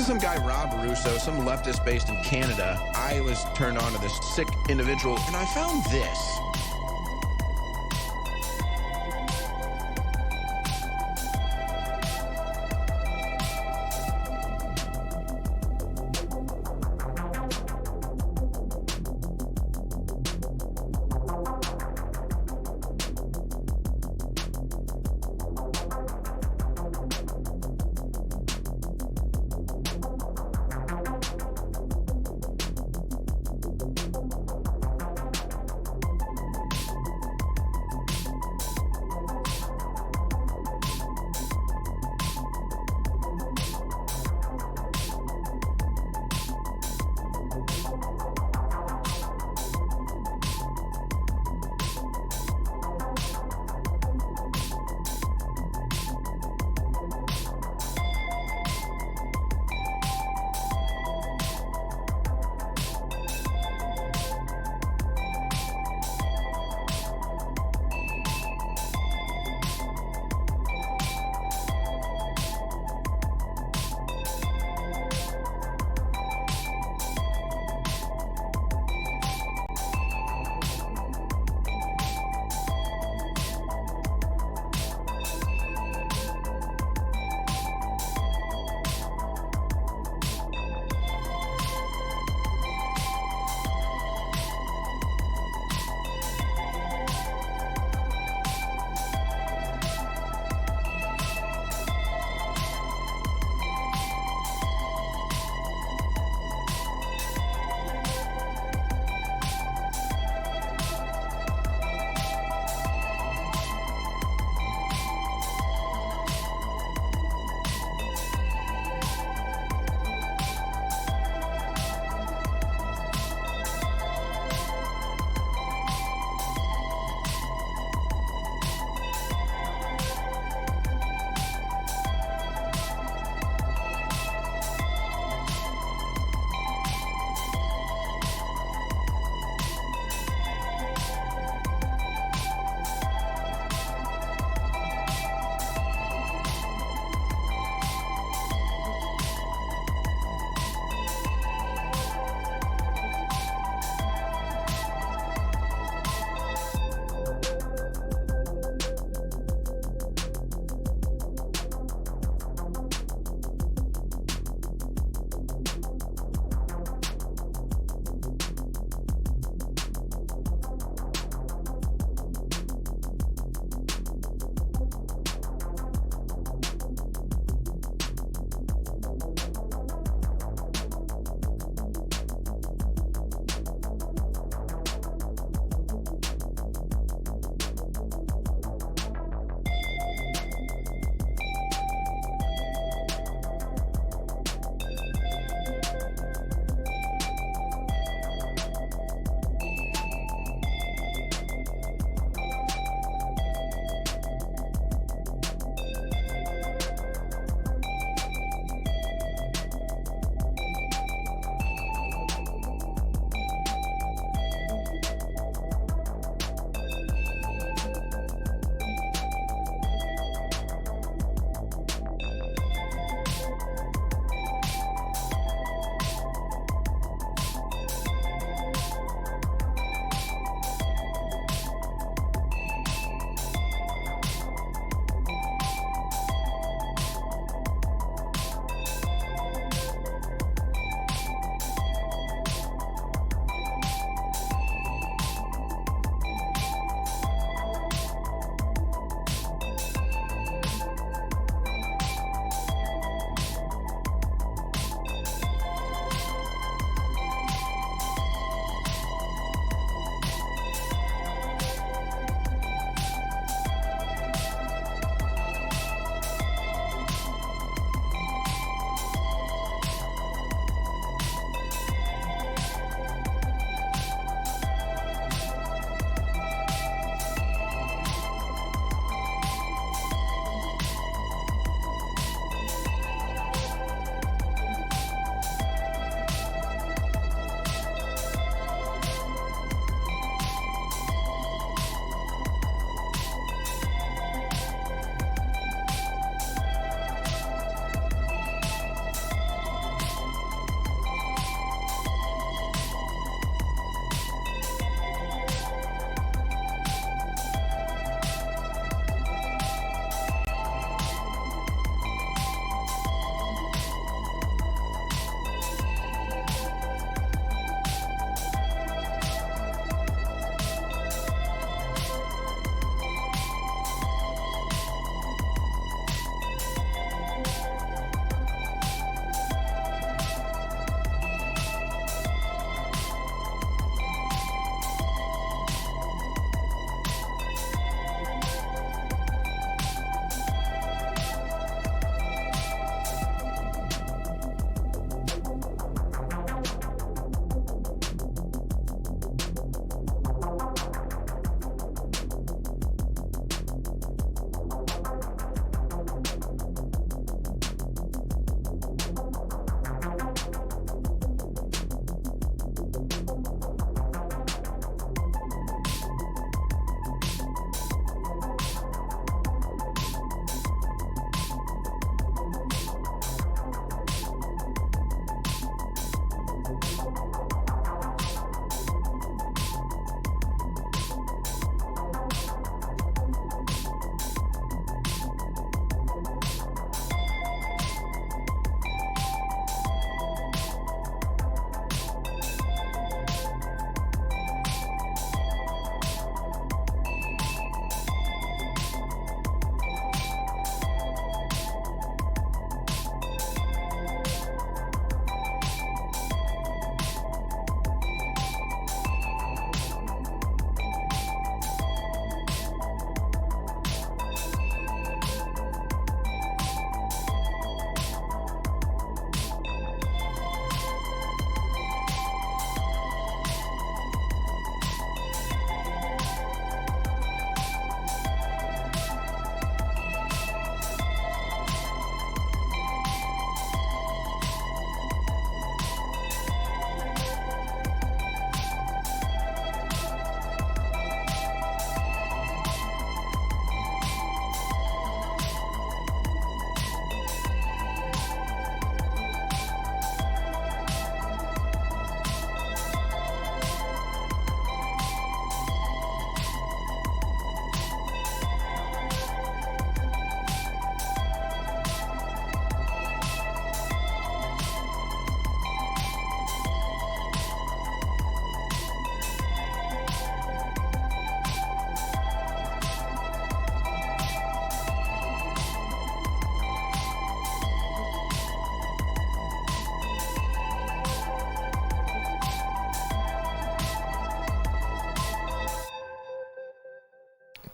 is some guy, Rob Russo, some leftist based in Canada. I was turned on to this sick individual, and I found this.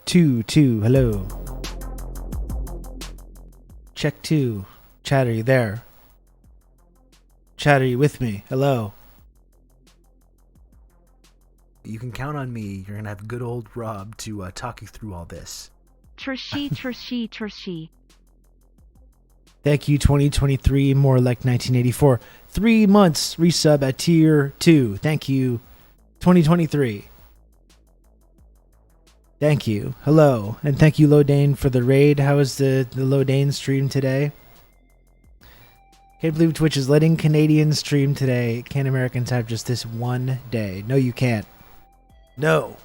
2, 2, hello. Check 2. Chat, are you there? Chat, are you with me? Hello. You can count on me. You're gonna have good old Rob to talk you through all this. Tershi. Thank you, 2023, more like 1984. 3 months resub at tier 2. Thank you, 2023. Thank you. Hello. And thank you, Lodane, for the raid. How was the Lodane stream today? Can't believe Twitch is letting Canadians stream today. Can't Americans have just this one day? No, you can't. No.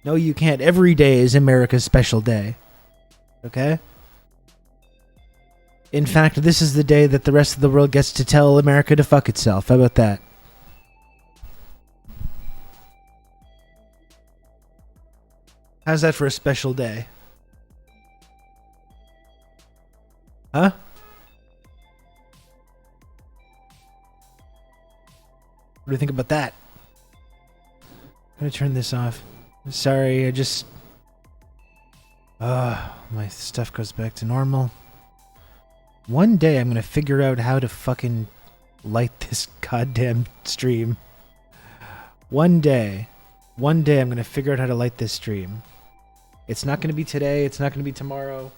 No, you can't. Every day is America's special day. Okay? In fact, this is the day that the rest of the world gets to tell America to fuck itself. How about that? How's that for a special day? Huh? What do you think about that? I'm gonna turn this off. Sorry, I just... my stuff goes back to normal. One day I'm gonna figure out how to fucking light this goddamn stream. One day I'm gonna figure out how to light this stream. It's not gonna be today, it's not gonna be tomorrow.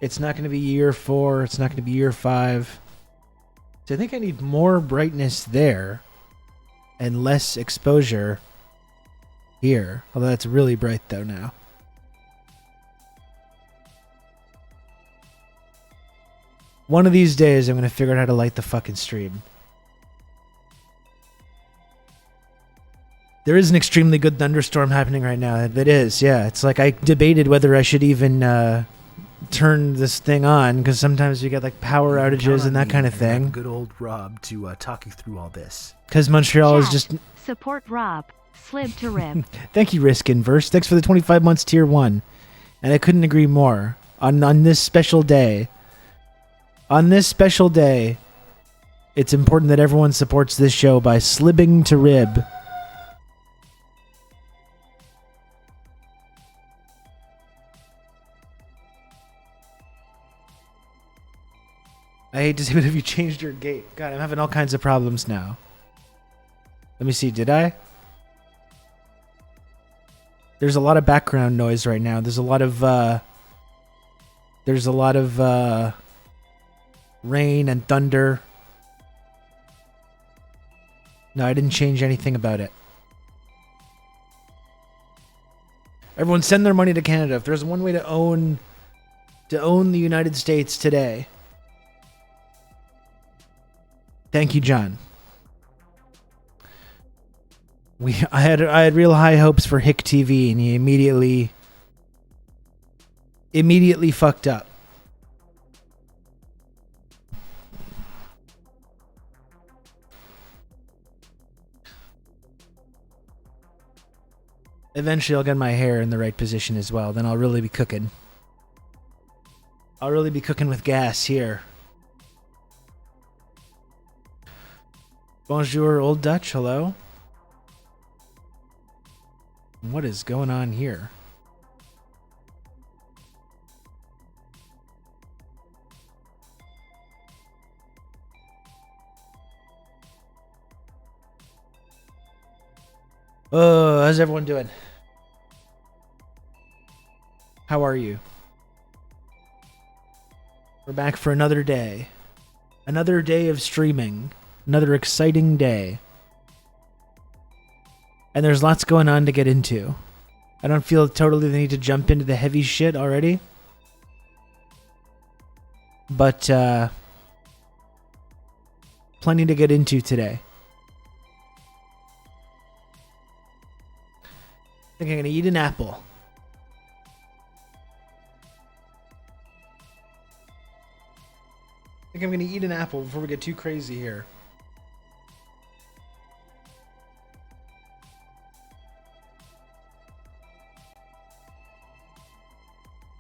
It's not gonna be year 4, it's not gonna be year 5. So I think I need more brightness there and less exposure here. Although that's really bright though now. One of these days I'm gonna figure out how to light the fucking stream. There is an extremely good thunderstorm happening right now. It is, yeah. It's like I debated whether I should even turn this thing on, because sometimes you get like power outages and that kind of thing. Good old Rob to talk you through all this. Because Montreal is just... Support Rob. Slib to rib. Thank you, Risk Inverse. Thanks for the 25 months tier 1. And I couldn't agree more. On this special day... On this special day, it's important that everyone supports this show by slibbing to rib. I hate to say it, have you changed your gate? God, I'm having all kinds of problems now. Let me see, did I? There's a lot of background noise right now. There's a lot of rain and thunder. No, I didn't change anything about it. Everyone send their money to Canada. If there's one way to own the United States today. Thank you, John. I had real high hopes for Hick TV, and he immediately fucked up. Eventually I'll get my hair in the right position as well. Then I'll really be cooking. I'll really be cooking with gas here. Bonjour, Old Dutch. Hello. What is going on here? Oh, how's everyone doing? How are you? We're back for another day. Another day of streaming. Another exciting day. And there's lots going on to get into. I don't feel totally the need to jump into the heavy shit already. But, plenty to get into today. I think I'm gonna eat an apple. I think I'm gonna eat an apple before we get too crazy here.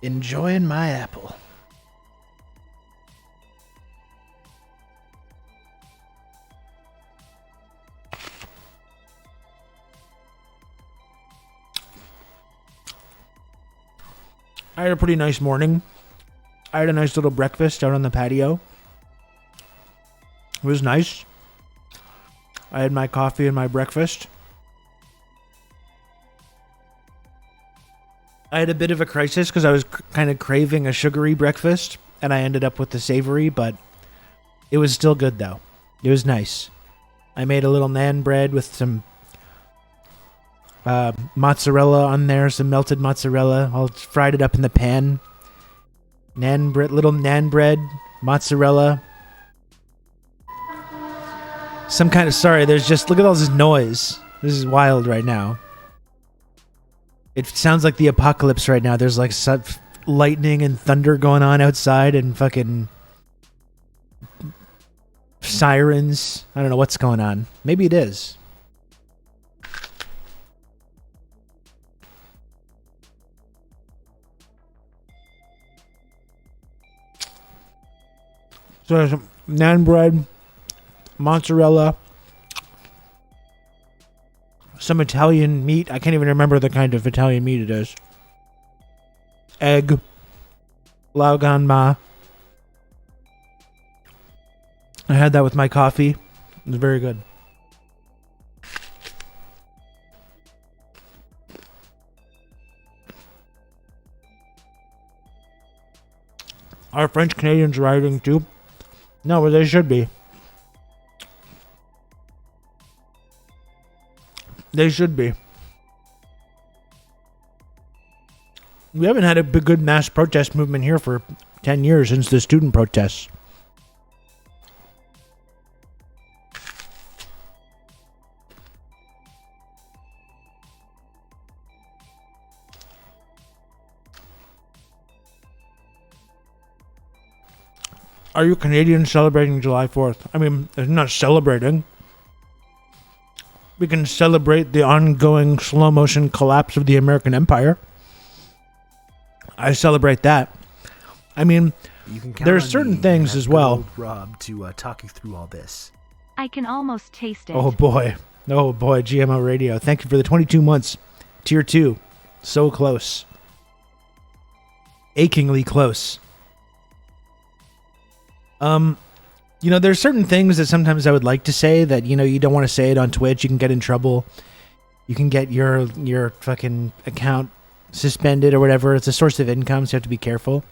Enjoying my apple. I had a pretty nice morning. I had a nice little breakfast out on the patio. It was nice. I had my coffee and my breakfast. I had a bit of a crisis because I was kind of craving a sugary breakfast, and I ended up with the savory, but it was still good, though. It was nice. I made a little naan bread with some mozzarella on there, some melted mozzarella. I fried it up in the pan. Little naan bread, mozzarella. Some kind of, sorry, there's just, look at all this noise. This is wild right now. It sounds like the apocalypse right now. There's like lightning and thunder going on outside and fucking sirens. I don't know what's going on. Maybe it is. So there's some naan bread, mozzarella, some Italian meat. I can't even remember the kind of Italian meat it is. Egg, laugan ma. I had that with my coffee. It was very good. Are French Canadians rioting too? No, but they should be. They should be. We haven't had a good mass protest movement here for 10 years since the student protests. Are you Canadians celebrating July 4th? I mean, it's not celebrating. We can celebrate the ongoing slow motion collapse of the American Empire. I celebrate that. I mean, there's certain things as well. Rob to talk you through all this. I can almost taste it. Oh boy, GMO Radio. Thank you for the 22 months. Tier 2, so close, achingly close. There's certain things that sometimes I would like to say that, you don't want to say it on Twitch. You can get in trouble. You can get your fucking account suspended or whatever. It's a source of income, so you have to be careful.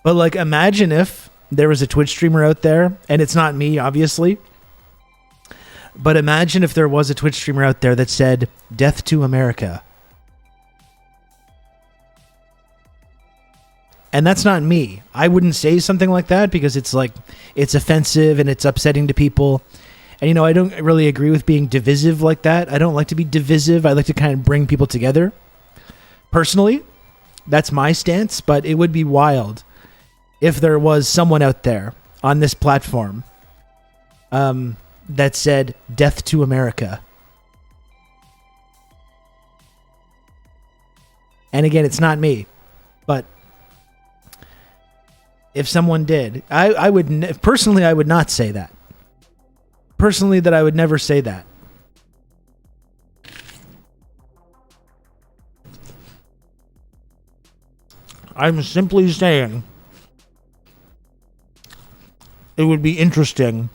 But, like, imagine if there was a Twitch streamer out there, and it's not me, obviously. But imagine if there was a Twitch streamer out there that said, "Death to America." And that's not me. I wouldn't say something like that because it's offensive and it's upsetting to people. And, I don't really agree with being divisive like that. I don't like to be divisive. I like to kind of bring people together. Personally, that's my stance, but it would be wild if there was someone out there on this platform that said, "Death to America." And again, it's not me, but if someone did, I would personally, I would not say that. Personally, that I would never say that. I'm simply saying it would be interesting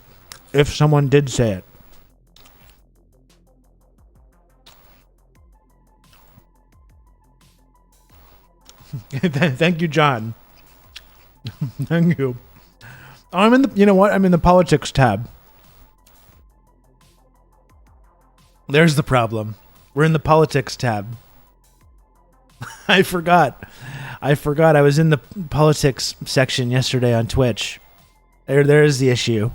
if someone did say it. Thank you, John. Thank you. I'm in the politics tab. There's the problem. We're in the politics tab. I forgot. I was in the politics section yesterday on Twitch. There's the issue.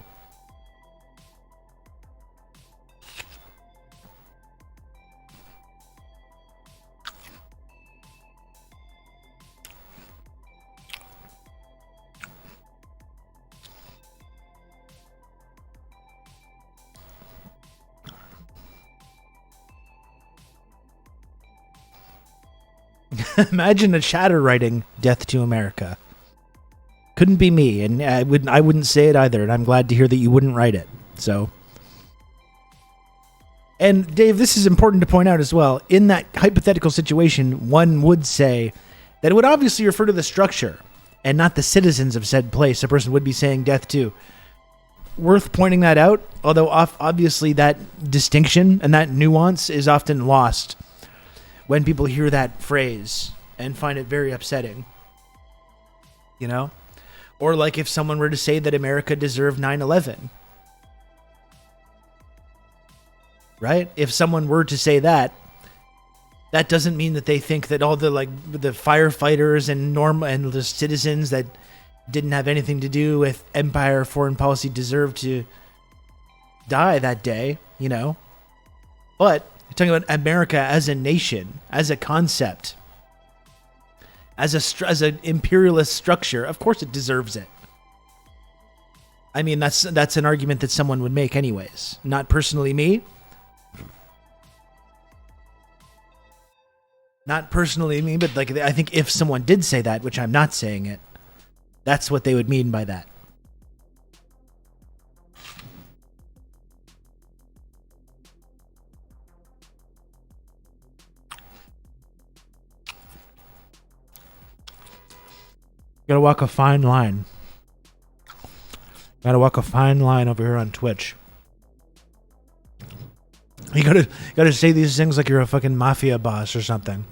Imagine a chatter writing "Death to America." Couldn't be me, and I wouldn't say it either, and I'm glad to hear that you wouldn't write it. So, and Dave, this is important to point out as well. In that hypothetical situation, one would say that it would obviously refer to the structure and not the citizens of said place a person would be saying death to. Worth pointing that out, although obviously that distinction and that nuance is often lost when people hear that phrase and find it very upsetting. You know? Or like if someone were to say that America deserved 9/11. Right? If someone were to say that, that doesn't mean that they think that all the the firefighters and the citizens that didn't have anything to do with empire foreign policy deserved to die that day, you know. But you're talking about America as a nation, as a concept, as an imperialist structure. Of course, it deserves it. I mean, that's an argument that someone would make, anyways. Not personally me. Not personally me, but like I think if someone did say that, which I'm not saying it, that's what they would mean by that. Gotta walk a fine line. Gotta walk a fine line over here on Twitch. You gotta say these things like you're a fucking mafia boss or something.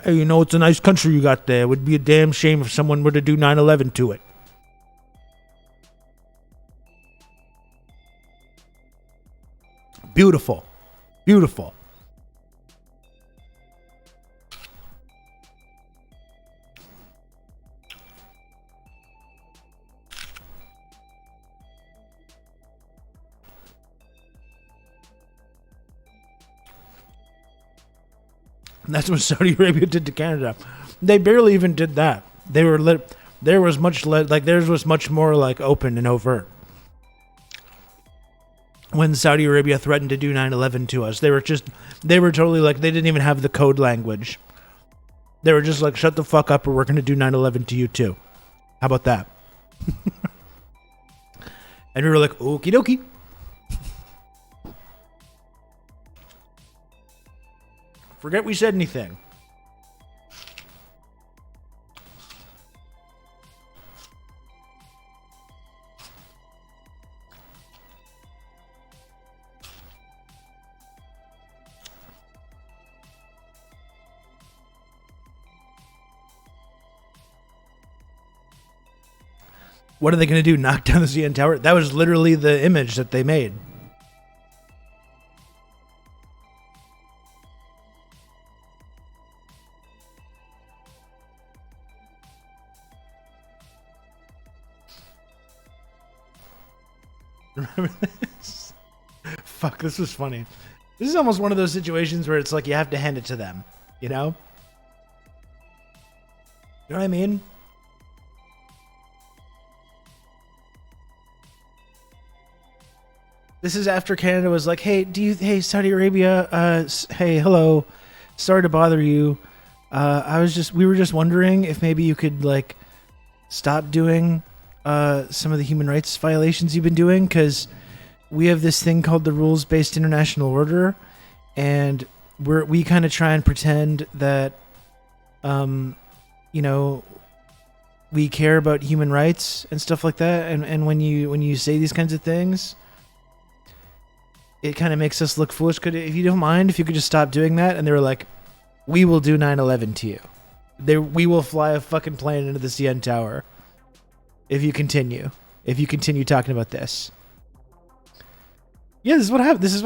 Hey, you know, it's a nice country you got there. It would be a damn shame if someone were to do 9/11 to it. Beautiful. Beautiful. And that's what Saudi Arabia did to Canada. They barely even did that. They were there was much like theirs was much more like open and overt. When Saudi Arabia threatened to do 9/11 to us, they were totally like, they didn't even have the code language. They were just like, shut the fuck up or we're going to do 9/11 to you too. How about that? And we were like, okie dokie. Forget we said anything. What are they going to do? Knock down the CN Tower? That was literally the image that they made. Remember this? Fuck, this was funny. This is almost one of those situations where it's like you have to hand it to them, you know? You know what I mean? This is after Canada was like, hey, Saudi Arabia, hey, hello, sorry to bother you. We were just wondering if maybe you could like stop doing some of the human rights violations you've been doing, because we have this thing called the rules-based international order, and we kind of try and pretend that, you know, we care about human rights and stuff like that. And when you say these kinds of things, it kind of makes us look foolish. If you don't mind, if you could just stop doing that. And they were like, we will do 9/11 to you. We will fly a fucking plane into the CN Tower if you continue talking about this. Yeah, this is what happened. This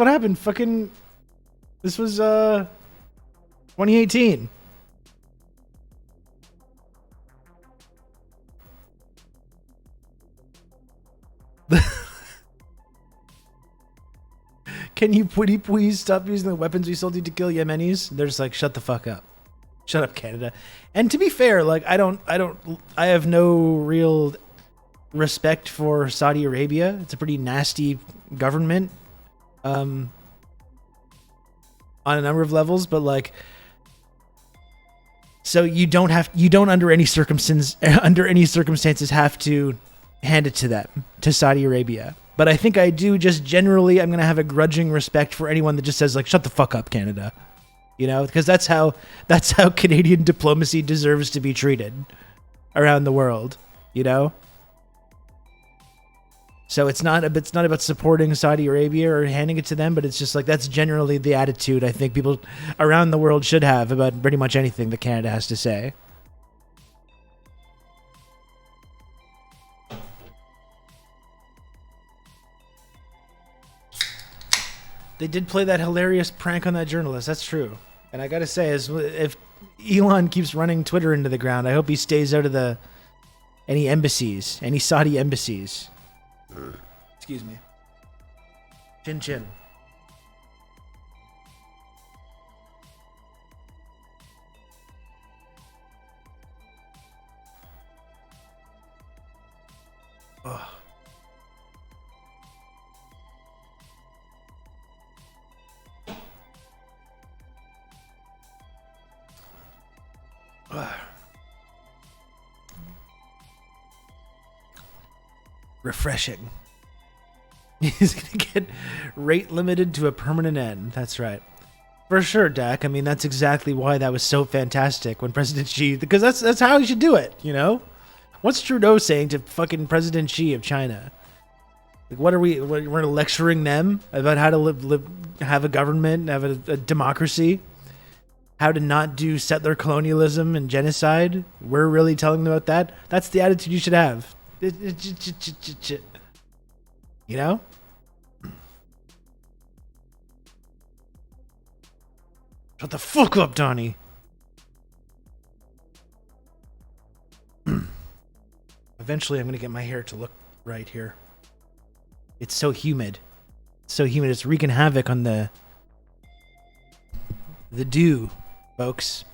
was 2018. Can you please stop using the weapons we sold you to kill Yemenis? They're just like, shut the fuck up. Shut up, Canada. And to be fair, like I have no real respect for Saudi Arabia. It's a pretty nasty government on a number of levels, but like, so you don't under any circumstances have to hand it to them, to Saudi Arabia. But I think I do just generally, I'm going to have a grudging respect for anyone that just says, like, shut the fuck up, Canada. You know, because that's how Canadian diplomacy deserves to be treated around the world, you know? So it's not about supporting Saudi Arabia or handing it to them, but it's just like that's generally the attitude I think people around the world should have about pretty much anything that Canada has to say. They did play that hilarious prank on that journalist. That's true. And I gotta say, if Elon keeps running Twitter into the ground, I hope he stays out of any embassies, any Saudi embassies. Excuse me. Chin chin. Ugh. Refreshing. He's going to get rate limited to a permanent end. That's right. For sure, Dak. I mean, that's exactly why that was so fantastic when President Xi, because that's how you should do it, you know? What's Trudeau saying to fucking President Xi of China? Like, we're lecturing them about how to have a government, have a democracy, how to not do settler colonialism and genocide. We're really telling them about that. That's the attitude you should have. You know? Shut the fuck up, Donnie. Eventually, I'm going to get my hair to look right here. It's so humid. It's so humid. It's wreaking havoc on the dew, folks.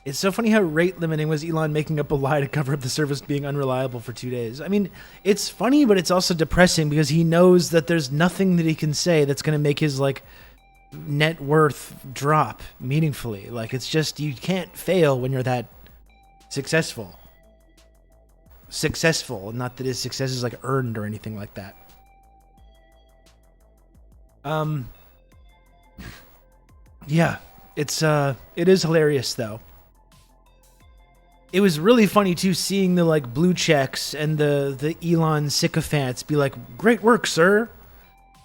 It's so funny how rate limiting was Elon making up a lie to cover up the service being unreliable for 2 days. I mean, it's funny, but it's also depressing because he knows that there's nothing that he can say that's going to make his, like, net worth drop meaningfully. Like, it's just, you can't fail when you're that successful. Not that his success is, like, earned or anything like that. Yeah, it is hilarious, though. It was really funny too, seeing the like blue checks and the Elon sycophants be like, "Great work, sir."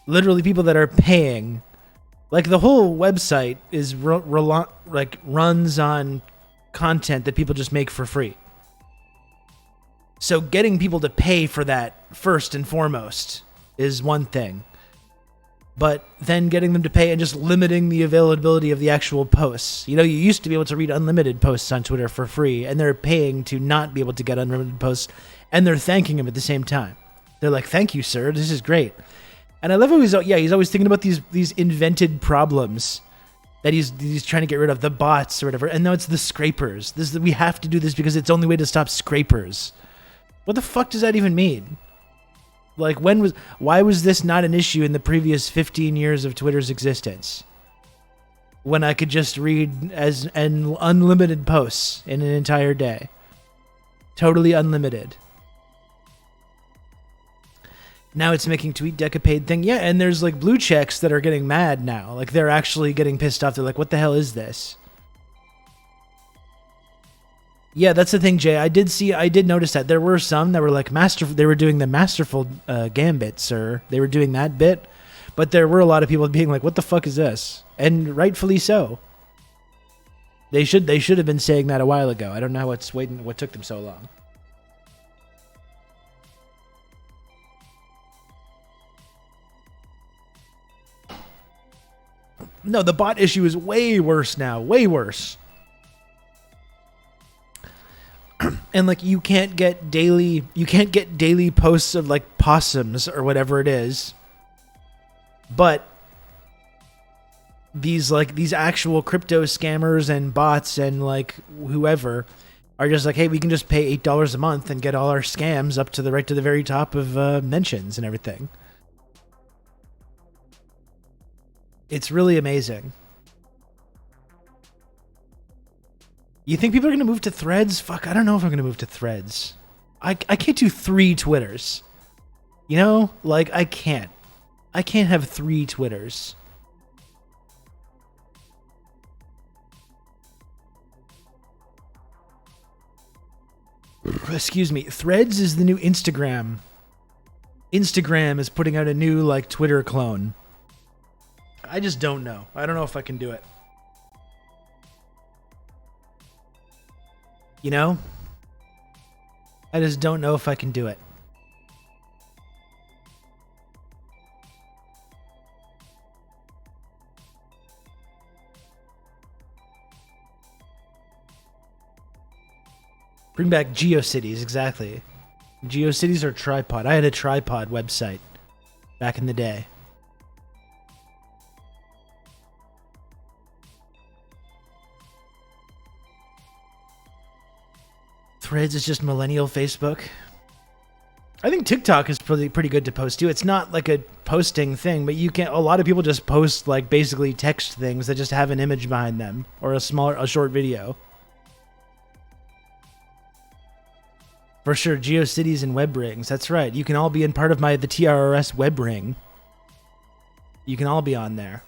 Literally, people that are paying, like the whole website is runs on content that people just make for free. So getting people to pay for that first and foremost is one thing. But then getting them to pay and just limiting the availability of the actual posts. You know, you used to be able to read unlimited posts on Twitter for free, and they're paying to not be able to get unlimited posts, and they're thanking him at the same time. They're like, "Thank you, sir. This is great." And I love how he's always thinking about these invented problems that he's trying to get rid of, the bots or whatever. And now it's the scrapers. We have to do this because it's the only way to stop scrapers. What the fuck does that even mean? Like, why was this not an issue in the previous 15 years of Twitter's existence? When I could just read an unlimited posts in an entire day. Totally unlimited. Now it's making TweetDeck a paid thing. Yeah, and there's like blue checks that are getting mad now. Like, they're actually getting pissed off. They're like, what the hell is this? Yeah, that's the thing, Jay. I did notice that there were some that were like they were doing the masterful gambit, sir. They were doing that bit, but there were a lot of people being like, "What the fuck is this?" And rightfully so. They should have been saying that a while ago. I don't know what took them so long. No, the bot issue is way worse now. Way worse. And like you can't get daily posts of like possums or whatever it is. But these actual crypto scammers and bots and like whoever are just like, hey, we can just pay $8 a month and get all our scams up to the very top of mentions and everything. It's really amazing. You think people are going to move to Threads? Fuck, I don't know if I'm going to move to Threads. I can't do 3 Twitters. You know? Like, I can't. I can't have 3 Twitters. Excuse me. Threads is the new Instagram. Instagram is putting out a new, like, Twitter clone. I just don't know. I don't know if I can do it. You know? I just don't know if I can do it. Bring back GeoCities, exactly. GeoCities are tripod. I had a tripod website back in the day. Threads is just millennial Facebook. I think TikTok is pretty good to post too. It's not like a posting thing, but you can. A lot of people just post like basically text things that just have an image behind them or a short video. For sure, GeoCities and web rings. That's right. You can all be in part of the TRRS web ring. You can all be on there.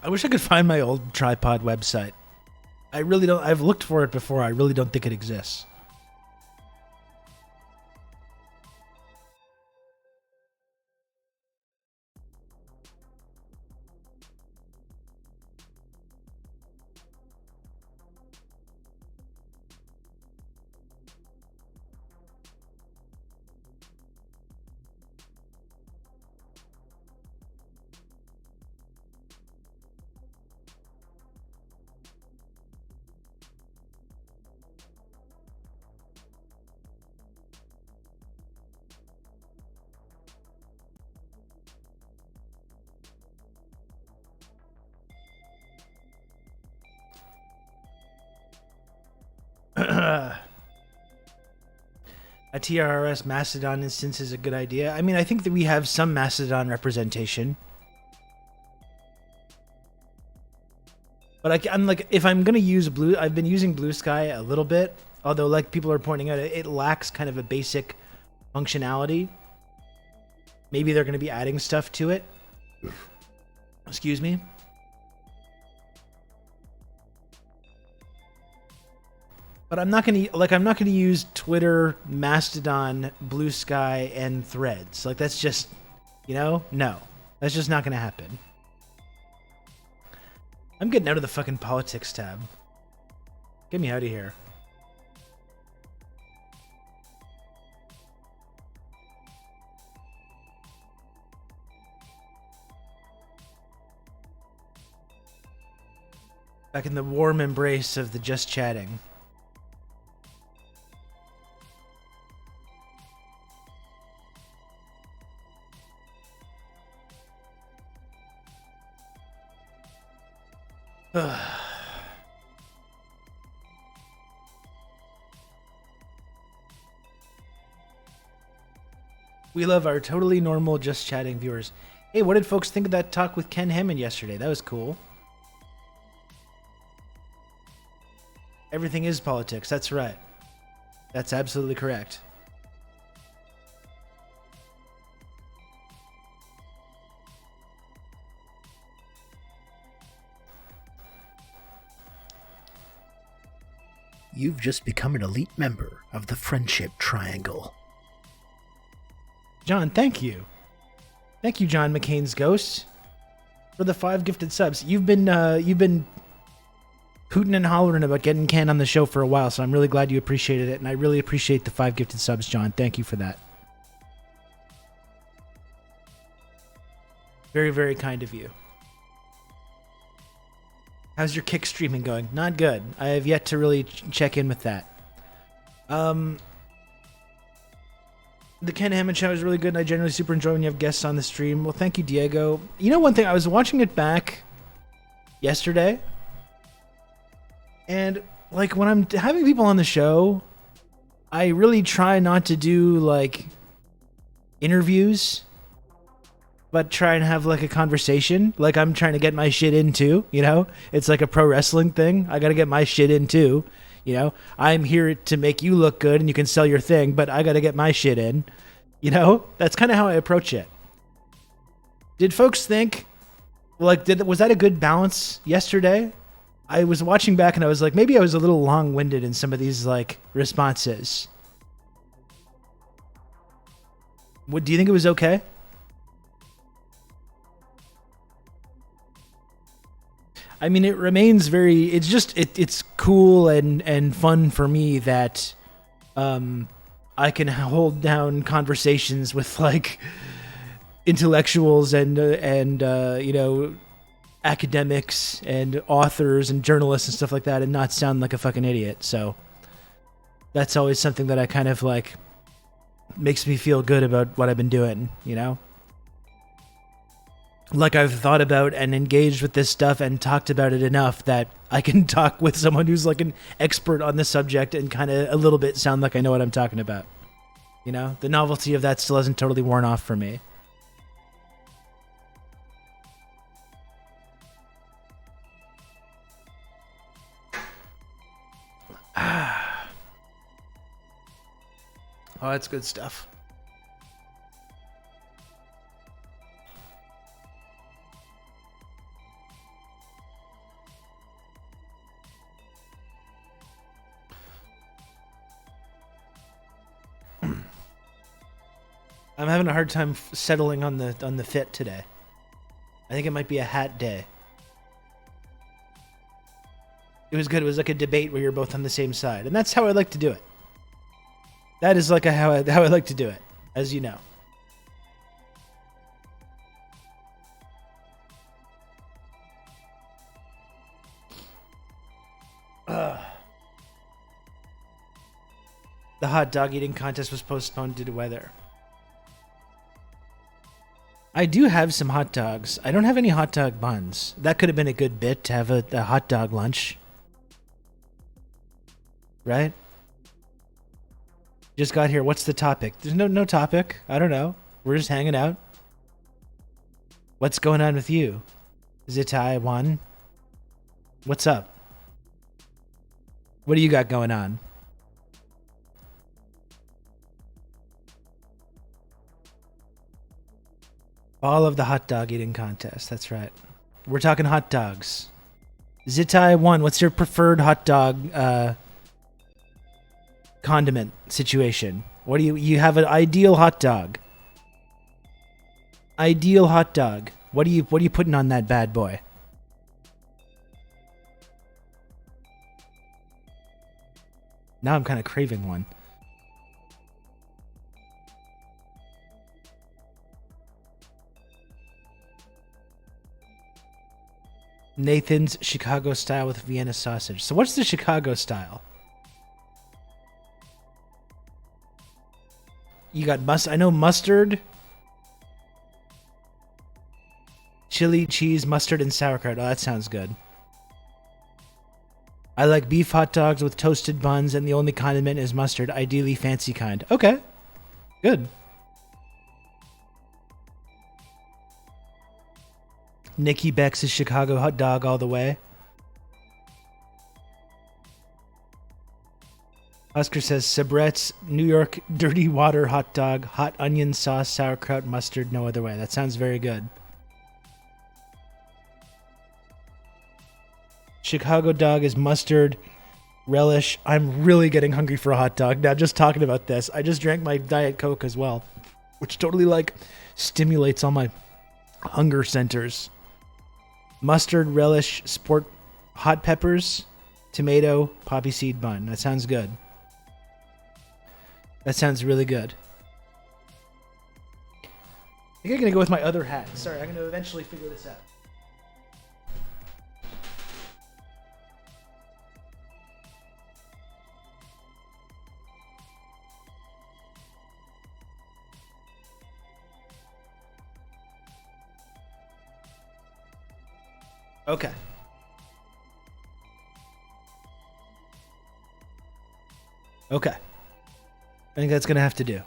I wish I could find my old tripod website. I really don't. I've looked for it before. I really don't think it exists. A TRRS Mastodon instance is a good idea. I mean, I think that we have some Mastodon representation. But I'm like, if I'm going to use I've been using Blue Sky a little bit. Although, like people are pointing out, it lacks kind of a basic functionality. Maybe they're going to be adding stuff to it. Excuse me. But I'm not gonna use Twitter, Mastodon, Blue Sky, and Threads. Like that's just, no, that's just not gonna happen. I'm getting out of the fucking politics tab. Get me out of here. Back in the warm embrace of the just chatting. We love our totally normal just chatting viewers. Hey, what did folks think of that talk with Ken Hammond yesterday? That was cool. Everything is politics. That's right. That's absolutely correct. You've just become an elite member of the Friendship Triangle. John, thank you. Thank you, John McCain's Ghost, for the 5 gifted subs. You've been hooting and hollering about getting Ken on the show for a while, so I'm really glad you appreciated it, and I really appreciate the 5 gifted subs, John. Thank you for that. Very, very kind of you. How's your kick streaming going? Not good. I have yet to really check in with that. The Ken Hammond show is really good, and I generally super enjoy when you have guests on the stream. Well, thank you, Diego. You know, one thing, I was watching it back yesterday, and like when I'm having people on the show, I really try not to do like interviews, but try and have like a conversation. Like I'm trying to get my shit in too, you know? It's like a pro wrestling thing. I gotta get my shit in too, you know? I'm here to make you look good and you can sell your thing, but I gotta get my shit in, you know? That's kind of how I approach it. Did folks think, like, was that a good balance yesterday? I was watching back and I was like, maybe I was a little long-winded in some of these like responses. Do you think it was okay? I mean, it remains very. It's just it's cool and fun for me that I can hold down conversations with like intellectuals and you know, academics and authors and journalists and stuff like that and not sound like a fucking idiot. So that's always something that I kind of like makes me feel good about what I've been doing, you know? Like I've thought about and engaged with this stuff and talked about it enough that I can talk with someone who's like an expert on the subject and kind of a little bit sound like I know what I'm talking about. You know? The novelty of that still hasn't totally worn off for me. Oh, that's good stuff. I'm having a hard time settling on the fit today. I think it might be a hat day. It was good. It was like a debate where you're both on the same side, and that's how I like to do it. That is like how I like to do it, as you know. The hot dog eating contest was postponed due to weather. I do have some hot dogs. I don't have any hot dog buns. That could have been a good bit to have a hot dog lunch. Right? Just got here. What's the topic? There's no topic. I don't know. We're just hanging out. What's going on with you? Zitai one. What's up? What do you got going on? All of the hot dog eating contest. That's right. We're talking hot dogs. Zitai one. What's your preferred hot dog condiment situation? What do you have an ideal hot dog? Ideal hot dog. What are you putting on that bad boy? Now I'm kind of craving one. Nathan's Chicago style with Vienna sausage. So what's the Chicago style? You got I know mustard, chili, cheese, mustard, and sauerkraut. Oh, that sounds good. I like beef hot dogs with toasted buns, and the only condiment is mustard, ideally fancy kind. Okay, good. Nikki Beck's Chicago hot dog all the way. Oscar says Sabret's New York dirty water hot dog, hot onion sauce, sauerkraut, mustard, no other way. That sounds very good. Chicago dog is mustard, relish. I'm really getting hungry for a hot dog now just talking about this. I just drank my Diet Coke as well, which totally like stimulates all my hunger centers. Mustard, relish, sport, hot peppers, tomato, poppy seed bun. That sounds good. That sounds really good. I think I'm going to go with my other hat. Sorry, I'm going to eventually figure this out. Okay. Okay. I think that's going to have to do.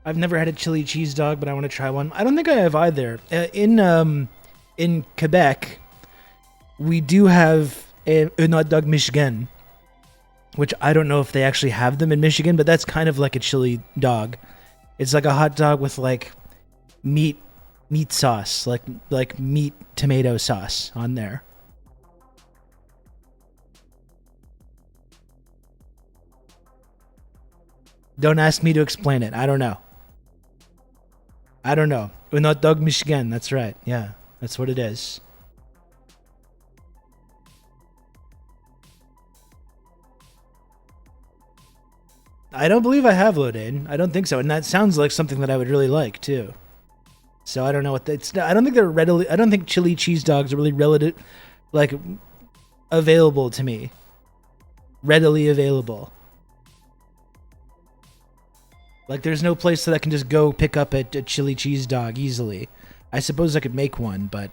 I've never had a chili cheese dog, but I want to try one. I don't think I have either. In Quebec, we do have un hot dog Michigan, which I don't know if they actually have them in Michigan, but that's kind of like a chili dog. It's like a hot dog with like meat sauce, like meat tomato sauce on there. Don't ask me to explain it. I don't know. Un hot dog Michigan. That's right. Yeah, that's what it is. I don't believe I have Lodane. I don't think so, and that sounds like something that I would really like too. So I don't know what it's. I don't think they're readily. I don't think chili cheese dogs are really relative, like available to me. Readily available. Like there's no place that I can just go pick up a chili cheese dog easily. I suppose I could make one, but.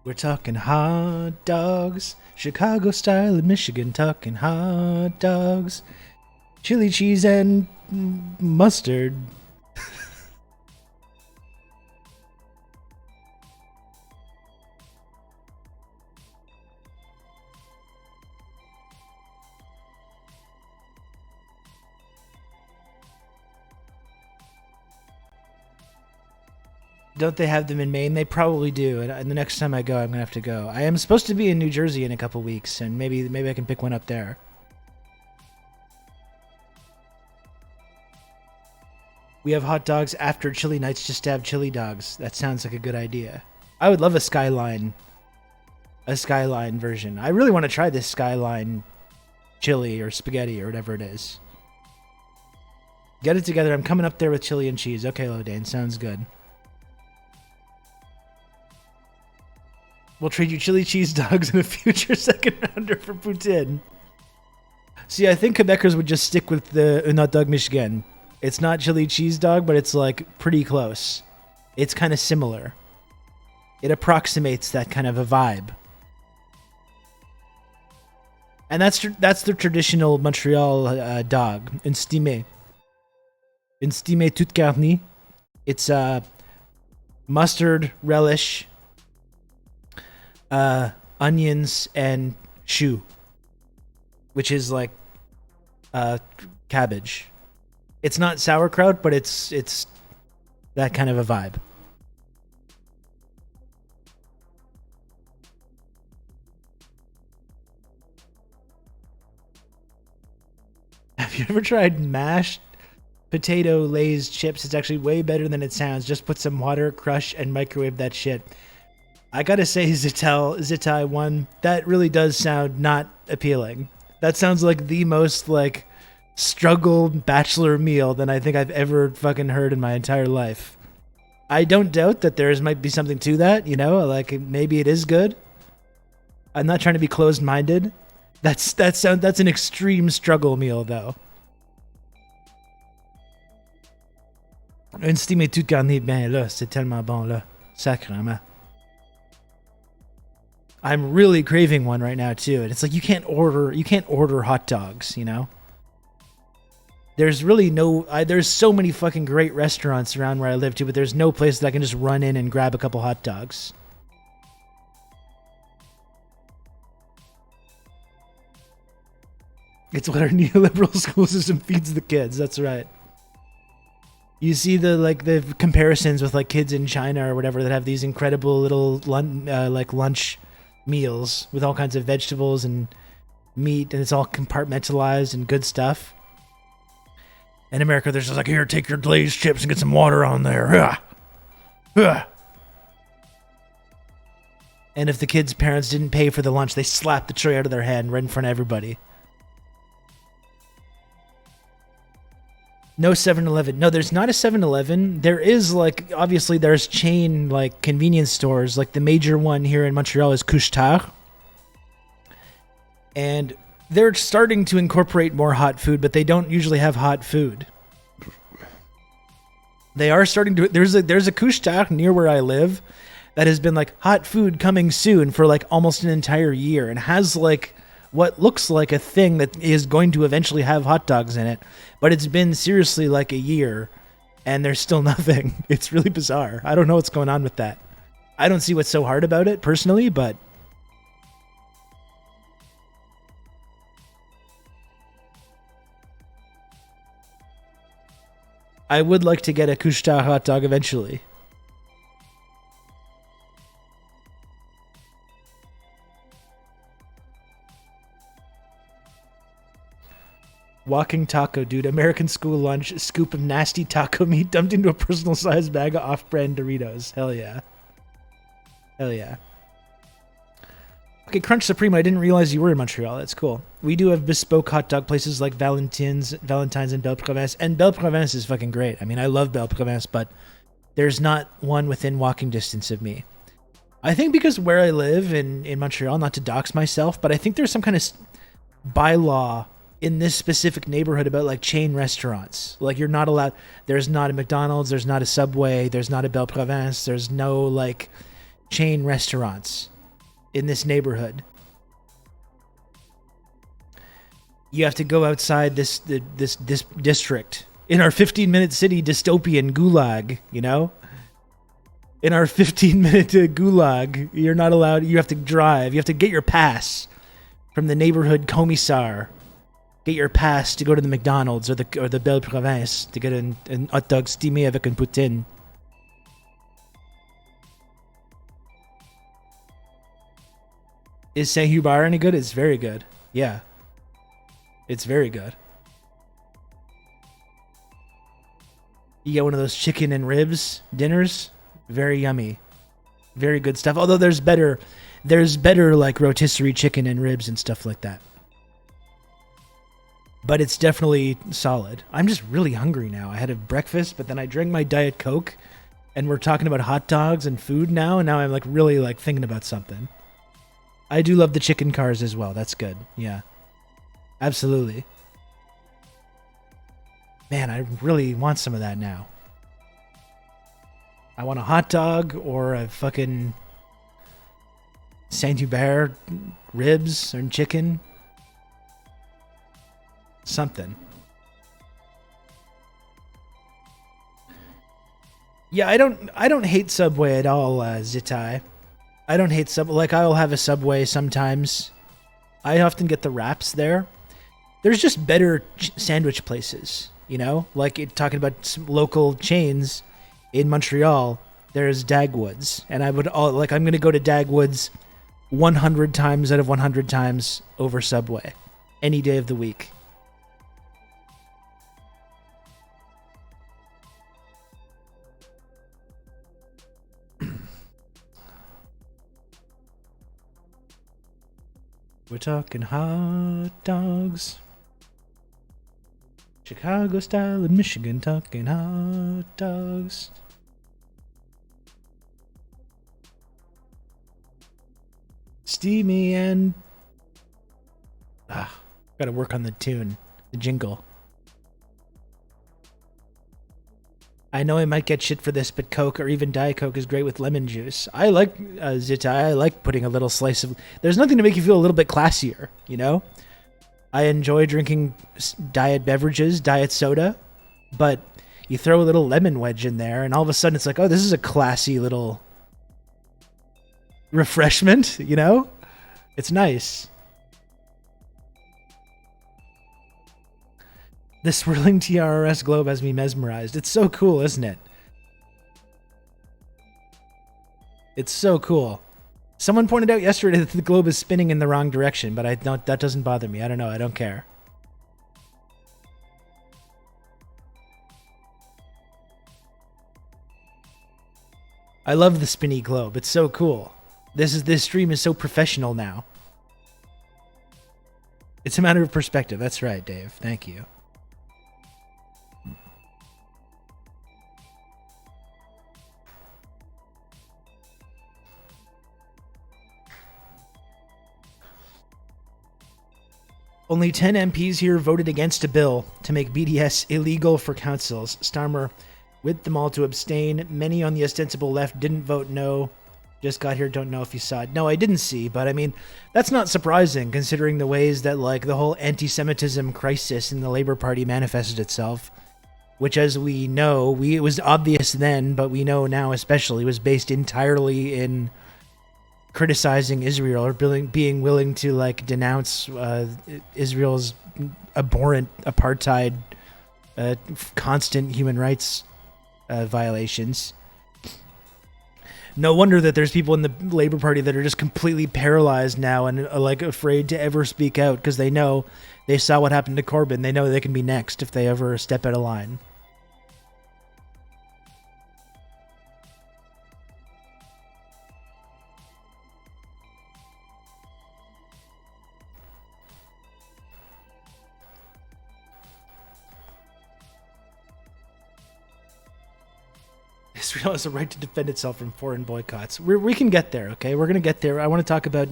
We're talking hot dogs, Chicago style in Michigan, talking hot dogs, chili cheese and mustard. Don't they have them in Maine? They probably do. And the next time I go, I'm gonna have to go. I am supposed to be in New Jersey in a couple weeks, and maybe I can pick one up there. We have hot dogs after chili nights just to have chili dogs. That sounds like a good idea. I would love a skyline version. I really want to try this skyline chili or spaghetti or whatever it is. Get it together. I'm coming up there with chili and cheese. Okay, Lodane, sounds good. We'll trade you chili cheese dogs in a future second rounder for Poutine. See, I think Quebecers would just stick with the un hot dog Michigan. It's not chili cheese dog, but it's like pretty close. It's kind of similar. It approximates that kind of a vibe. And that's the traditional Montreal dog, un stimé toute carne. It's mustard, relish, onions, and choux, which is like cabbage. It's not sauerkraut, but it's that kind of a vibe. Have you ever tried mashed potato Lay's chips? It's actually way better than it sounds. Just put some water, crush, and microwave that shit. I gotta say, Zitai one, that really does sound not appealing. That sounds like the most like struggle bachelor meal than I think I've ever fucking heard in my entire life. I don't doubt that there might be something to that, you know, like maybe it is good. I'm not trying to be closed-minded. That's an extreme struggle meal though. Un stimé tout garni bien là, c'est tellement bon là, sacrément. I'm really craving one right now too, and it's like you can't order hot dogs, you know. There's really there's so many fucking great restaurants around where I live too, but there's no place that I can just run in and grab a couple hot dogs. It's what our neoliberal school system feeds the kids. That's right. You see the comparisons with like kids in China or whatever that have these incredible little lunch meals with all kinds of vegetables and meat, and it's all compartmentalized and good stuff. In America, they're just like, here, take your glazed chips and get some water on there. And if the kids' parents didn't pay for the lunch, they slapped the tray out of their hand right in front of everybody. No 7-Eleven. No, there's not a 7-Eleven. There is, like, obviously there's chain, like, convenience stores. Like, the major one here in Montreal is Couche-Tard. And they're starting to incorporate more hot food, but they don't usually have hot food. They are starting to... There's a Couche-Tard near where I live that has been, like, hot food coming soon for, like, almost an entire year. And has, like, what looks like a thing that is going to eventually have hot dogs in it. But it's been seriously like a year, and there's still nothing. It's really bizarre. I don't know what's going on with that. I don't see what's so hard about it, personally, but... I would like to get a Couche-Tard hot dog eventually. Walking taco, dude. American school lunch. A scoop of nasty taco meat dumped into a personal-sized bag of off-brand Doritos. Hell yeah. Hell yeah. Okay, Crunch Supreme. I didn't realize you were in Montreal. That's cool. We do have bespoke hot dog places like Valentine's and Belle Province. And Belle Province is fucking great. I mean, I love Belle Province, but there's not one within walking distance of me. I think because where I live in Montreal, not to dox myself, but I think there's some kind of bylaw in this specific neighborhood about like chain restaurants. Like you're not allowed, there's not a McDonald's, there's not a Subway, there's not a Belle Province, there's no like chain restaurants in this neighborhood. You have to go outside this district. In our 15-minute city dystopian gulag, you know? In our 15-minute gulag, you're not allowed, you have to drive, you have to get your pass from the neighborhood commissar. Get your pass to go to the McDonald's or the Belle Province to get an hot dog steamé avec une poutine. Is Saint Hubert any good? It's very good. Yeah. It's very good. You get one of those chicken and ribs dinners. Very yummy. Very good stuff. Although there's better like rotisserie chicken and ribs and stuff like that. But it's definitely solid. I'm just really hungry now. I had a breakfast, but then I drank my Diet Coke, and we're talking about hot dogs and food now, and now I'm like really like thinking about something. I do love the chicken cars as well. That's good. Yeah. Absolutely. Man, I really want some of that now. I want a hot dog or a fucking Saint Hubert ribs or chicken. Something. Yeah, I don't hate Subway at all, Zitai. I don't hate Subway. Like, I'll have a Subway sometimes. I often get the wraps there. There's just better sandwich places, you know? Like, talking about some local chains in Montreal, there's Dagwood's. And I'm going to go to Dagwood's 100 times out of 100 times over Subway. Any day of the week. We're talking hot dogs. Chicago style and Michigan talking hot dogs. Steamy and... gotta work on the tune. The jingle. I know I might get shit for this, but Coke or even Diet Coke is great with lemon juice. I like Zita. I like putting a little slice of... There's nothing to make you feel a little bit classier, you know? I enjoy drinking diet beverages, diet soda, but you throw a little lemon wedge in there, and all of a sudden it's like, oh, this is a classy little refreshment, you know? It's nice. The swirling TRRS globe has me mesmerized. It's so cool, isn't it? It's so cool. Someone pointed out yesterday that the globe is spinning in the wrong direction, but that doesn't bother me. I don't know. I don't care. I love the spinny globe. It's so cool. This stream is so professional now. It's a matter of perspective. That's right, Dave. Thank you. Only 10 MPs here voted against a bill to make BDS illegal for councils. Starmer with them all to abstain. Many on the ostensible left didn't vote no. Just got here, don't know if you saw it. No, I didn't see, but I mean, that's not surprising considering the ways that, like, the whole anti-Semitism crisis in the Labour Party manifested itself, which, as we know, it was obvious then, but we know now especially, was based entirely in criticizing Israel or being willing to, like, denounce Israel's abhorrent apartheid, constant human rights violations. No wonder that there's people in the Labour Party that are just completely paralyzed now and like afraid to ever speak out because they know they saw what happened to Corbyn. They know they can be next if they ever step out of line. Israel has a right to defend itself from foreign boycotts. We can get there, okay? We're going to get there. I want to talk about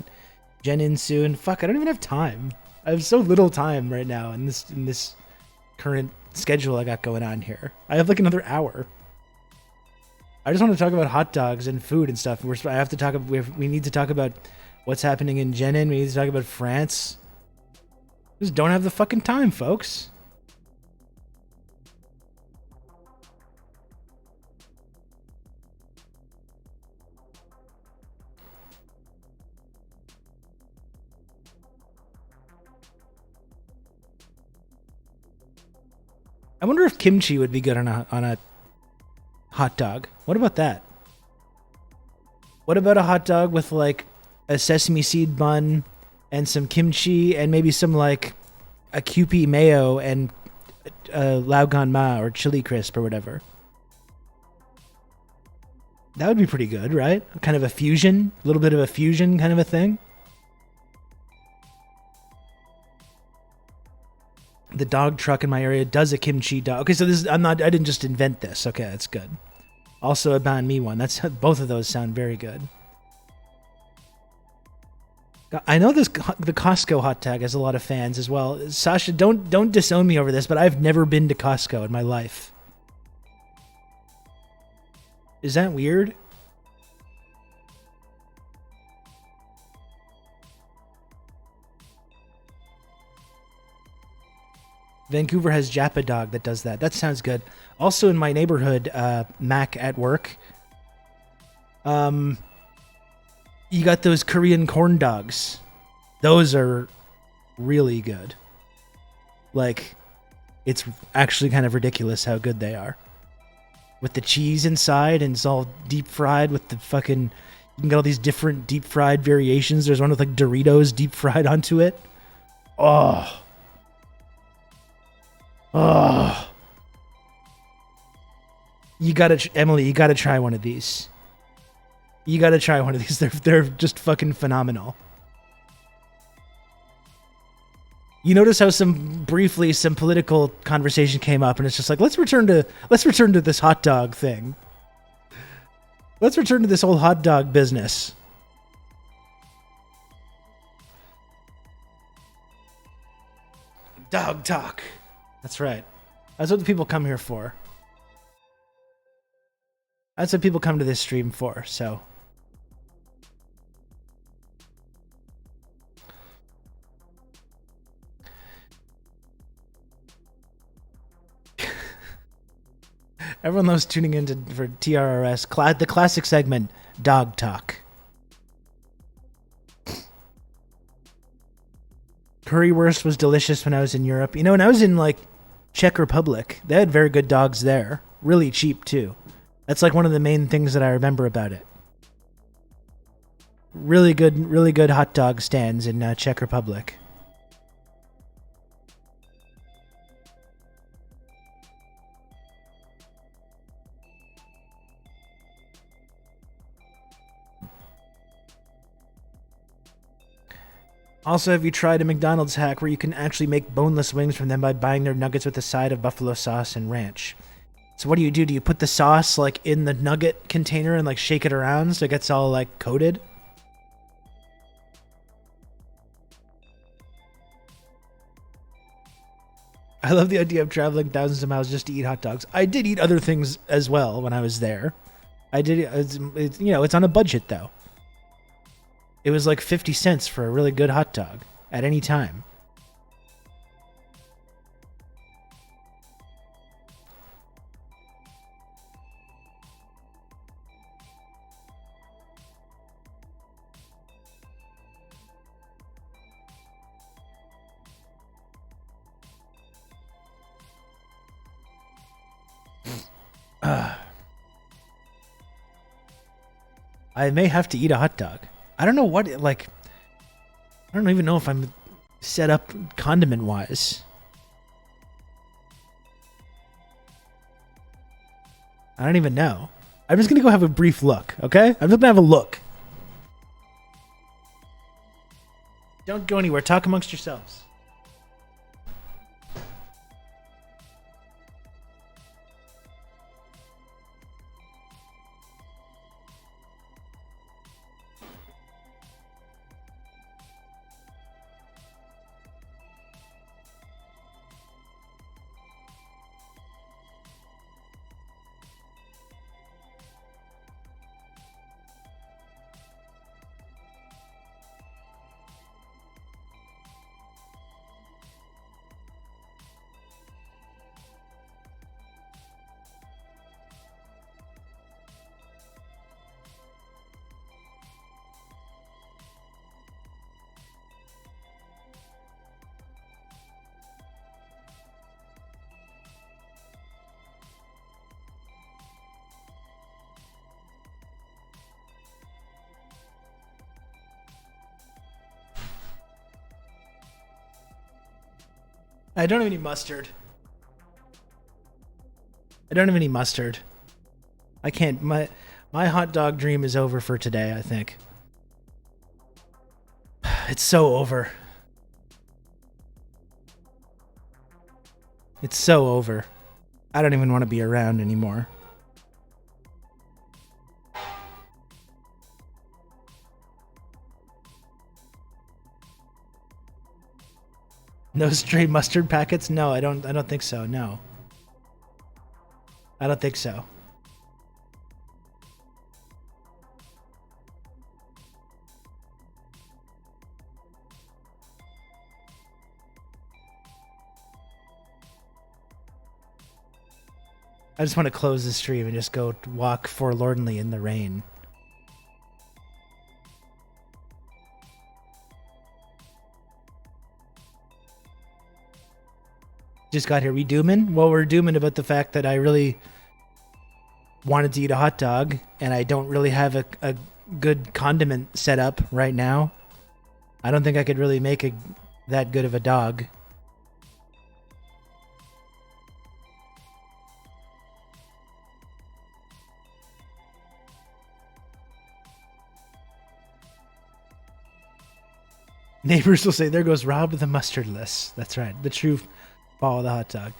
JENIN soon. Fuck, I don't even have time. I have so little time right now in this current schedule I got going on here. I have like another hour. I just want to talk about hot dogs and food and stuff. We need to talk about what's happening in JENIN. We need to talk about France. Just don't have the fucking time, folks. I wonder if kimchi would be good on a hot dog. What about that? What about a hot dog with like a sesame seed bun and some kimchi and maybe some like a Kewpie mayo and Laogan Ma or chili crisp or whatever? That would be pretty good, right? Kind of a fusion, a little bit of a fusion kind of a thing. The dog truck in my area does a kimchi dog. Okay, so I didn't just invent this. Okay, that's good. Also a banh mi one. Both of those sound very good. I know the Costco hot dog has a lot of fans as well. Sasha, don't disown me over this, but I've never been to Costco in my life. Is that weird? Vancouver has Japa Dog that does that. That sounds good. Also in my neighborhood, Mac at work. You got those Korean corn dogs. Those are really good. Like, it's actually kind of ridiculous how good they are. With the cheese inside and it's all deep fried with the fucking... You can get all these different deep fried variations. There's one with like Doritos deep fried onto it. Oh... Oh, Emily, you gotta try one of these. You gotta try one of these. They're just fucking phenomenal. You notice how some political conversation came up, and it's just like let's return to this hot dog thing. Let's return to this whole hot dog business. Dog talk. That's right. That's what the people come here for. That's what people come to this stream for, so. Everyone loves tuning in for TRRS, the classic segment, Dog Talk. Currywurst was delicious when I was in Europe. You know, when I was in, like, Czech Republic, they had very good dogs there. Really cheap, too. That's, like, one of the main things that I remember about it. Really good hot dog stands in Czech Republic. Also, have you tried a McDonald's hack where you can actually make boneless wings from them by buying their nuggets with a side of buffalo sauce and ranch? So what do? Do you put the sauce like in the nugget container and like shake it around so it gets all like coated? I love the idea of traveling thousands of miles just to eat hot dogs. I did eat other things as well when I was there. I did. It's you know, it's on a budget though. It was like 50 cents for a really good hot dog at any time. I may have to eat a hot dog. I don't know what, like, I don't even know if I'm set up condiment-wise. I don't even know. I'm just going to go have a brief look, okay? I'm just going to have a look. Don't go anywhere. Talk amongst yourselves. I don't have any mustard. I don't have any mustard. I can't. My hot dog dream is over for today, I think. It's so over. It's so over. I don't even want to be around anymore. No stray mustard packets? No, I don't think so. No. I don't think so. I just want to close the stream and just go walk forlornly in the rain. Just got here. We dooming? Well, we're dooming about the fact that I really wanted to eat a hot dog and I don't really have a good condiment set up right now. I don't think I could really make that good of a dog. Neighbors will say, there goes Rob with the mustardless. That's right. The true fall of the hot dog.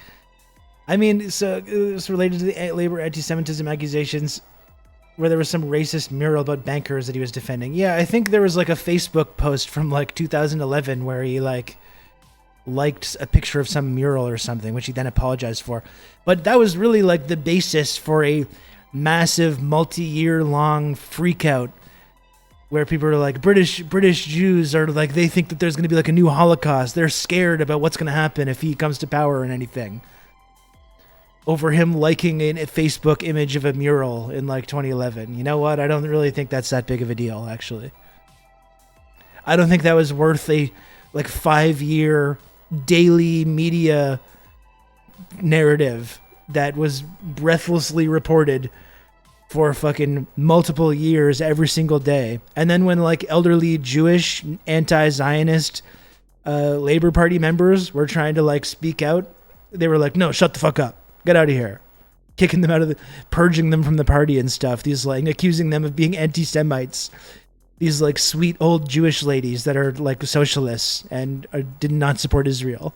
I mean, so it's related to the labor anti-Semitism accusations where there was some racist mural about bankers that he was defending. Yeah, I think there was like a Facebook post from like 2011 where he like liked a picture of some mural or something, which he then apologized for. But that was really like the basis for a massive multi-year long freakout where people are like, British Jews are like, they think that there's going to be like a new Holocaust. They're scared about what's going to happen if he comes to power and anything. Over him liking a Facebook image of a mural in like 2011. You know what? I don't really think that's that big of a deal, actually. I don't think that was worth a like 5-year daily media narrative that was breathlessly reported for fucking multiple years every single day. And then when like elderly Jewish anti-Zionist Labor Party members were trying to like speak out, they were like, no, shut the fuck up. Get out of here. Kicking them out of purging them from the party and stuff. These like accusing them of being anti-Semites. These like sweet old Jewish ladies that are like socialists and did not support Israel.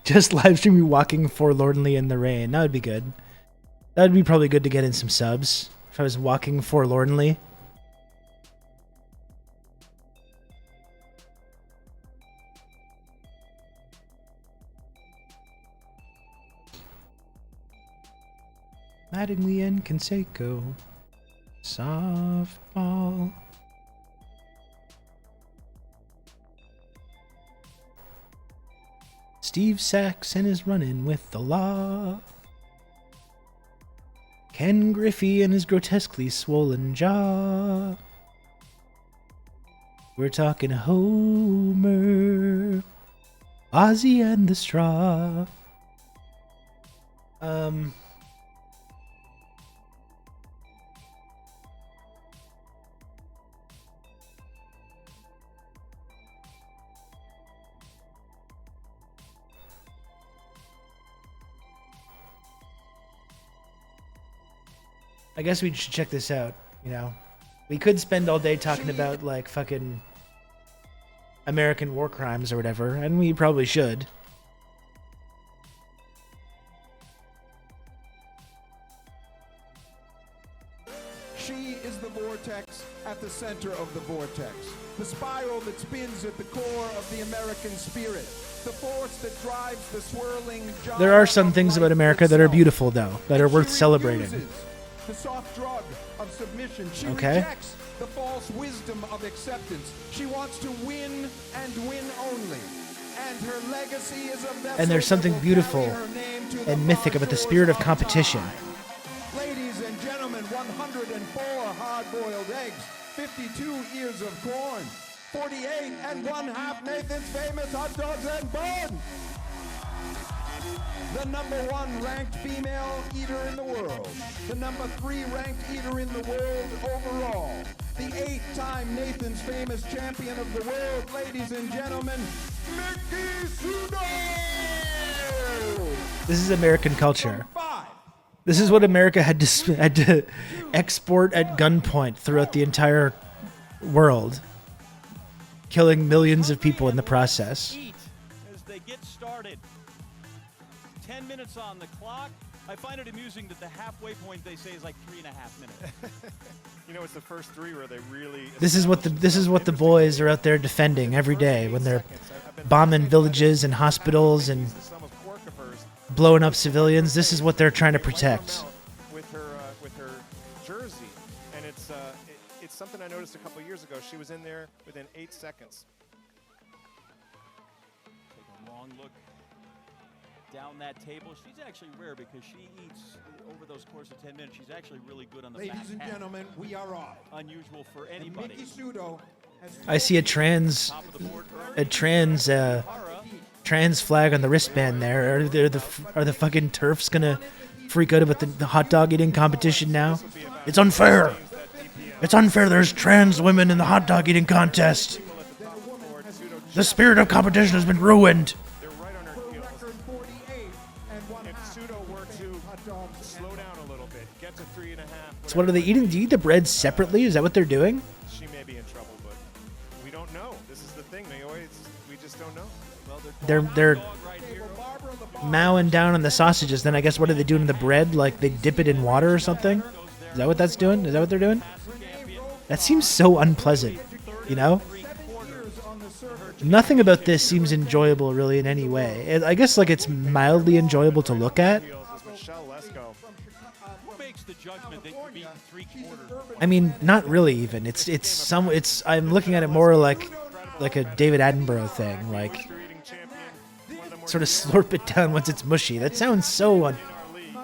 Just live stream me walking forlornly in the rain. That would be good. That would be probably good to get in some subs if I was walking forlornly. Mattingly and Canseco. Softball. Steve Saxon is running with the law. Ken Griffey and his grotesquely swollen jaw. We're talking Homer. Ozzy and the Straw. I guess we should check this out, you know. We could spend all day talking about, like, fucking American war crimes or whatever, and we probably should. She is the vortex at the center of the vortex. The spiral that spins at the core of the American spirit. The force that drives the swirling gyre. There are some things about America that are beautiful, though, that are worth celebrating. The soft drug of submission. She Okay. rejects the false wisdom of acceptance. She wants to win and win only. And her legacy is a vessel And there's something that will beautiful carry her name to the and mythic about the far spirit of shores competition. time. Ladies and gentlemen, 104 hard-boiled eggs, 52 ears of corn, 48 1/2 Nathan's Famous hot dogs and bun. The #1 ranked female eater in the world. The #3 ranked eater in the world overall. The 8-time Nathan's Famous champion of the world, ladies and gentlemen, Mickey Sudo! This is American culture. 5. This is what America had to export at gunpoint throughout the entire world, killing millions of people in the process. Eat as they get started. 10 minutes on the clock. I find it amusing that the halfway point they say is like 3.5 minutes. You know, it's the first three where they really. This is what the boys are out there defending every day when they're bombing villages and hospitals and blowing up civilians. This is what they're trying to protect. With her jersey, and it's something I noticed a couple years ago. She was in there within 8 seconds. Take a long look down that table. She's actually rare because she eats over those course of 10 minutes. She's actually really good on the back Ladies and half. gentlemen, we are on. Unusual for And anybody. Mickey Sudo has I see a trans Top of the board early. trans flag on the wristband there. Are the fucking turfs gonna freak out about the hot dog eating competition now? It's unfair. It's unfair. There's trans women in the hot dog eating contest. The spirit of competition has been ruined. They're right on her heels. record 48 If Pseudo were to slow down a little bit, get to 3.5. So what are they eating? Do you eat the bread separately? Is that what they're doing? She may be in trouble, but we don't know. This is the thing. We just don't know. They're mowing down on the sausages. Then I guess what are they doing to the bread? Like they dip it in water or something? Is that what that's doing? Is that what they're doing? That seems so unpleasant, you know? Nothing about this seems enjoyable really in any way. I guess like it's mildly enjoyable to look at. Heels is Michelle Lesko. Who makes the judgment that you're beating 3/4? I mean, not really even. It's I'm looking at it more like a David Attenborough thing, like Eating champion. sort of slurp it down once it's mushy. That sounds so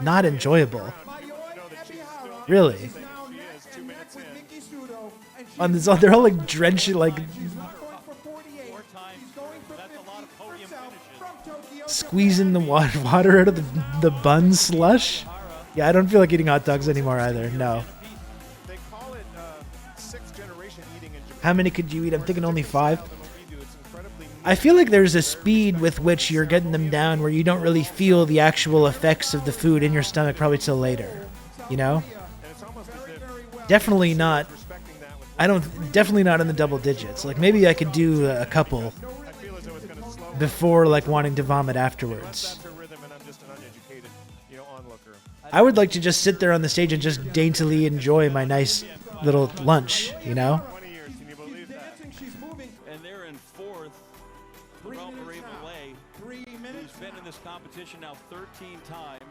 not enjoyable. Really. She is 2 minutes in. Mickey Sudo, and she On this, they're all like drenched, like going for 48. Four times. He's going for That's a 50 lot of podium herself finishes. from Tokyo. squeezing the water out of the bun slush. Yeah, I don't feel like eating hot dogs anymore either. No. They call it sixth generation eating in Japan. How many could you eat? I'm thinking only 5. Than what we do. It's incredibly I feel like there's a speed with which you're getting them down where you don't really feel the actual effects of the food in your stomach probably till later. You know? and it's almost as if Definitely not. respecting that with Definitely not in the double digits. Like maybe I could do a couple. I feel as though it's going to slow before like wanting to vomit Unless afterwards. that's her rhythm, and I'm just an uneducated, onlooker. I would like to just sit there on the stage and just daintily enjoy my nice little lunch, 20 years, can you believe that? She's moving. And they're in fourth. Ralph Lay, 3 minutes. who's been in this competition now 13 times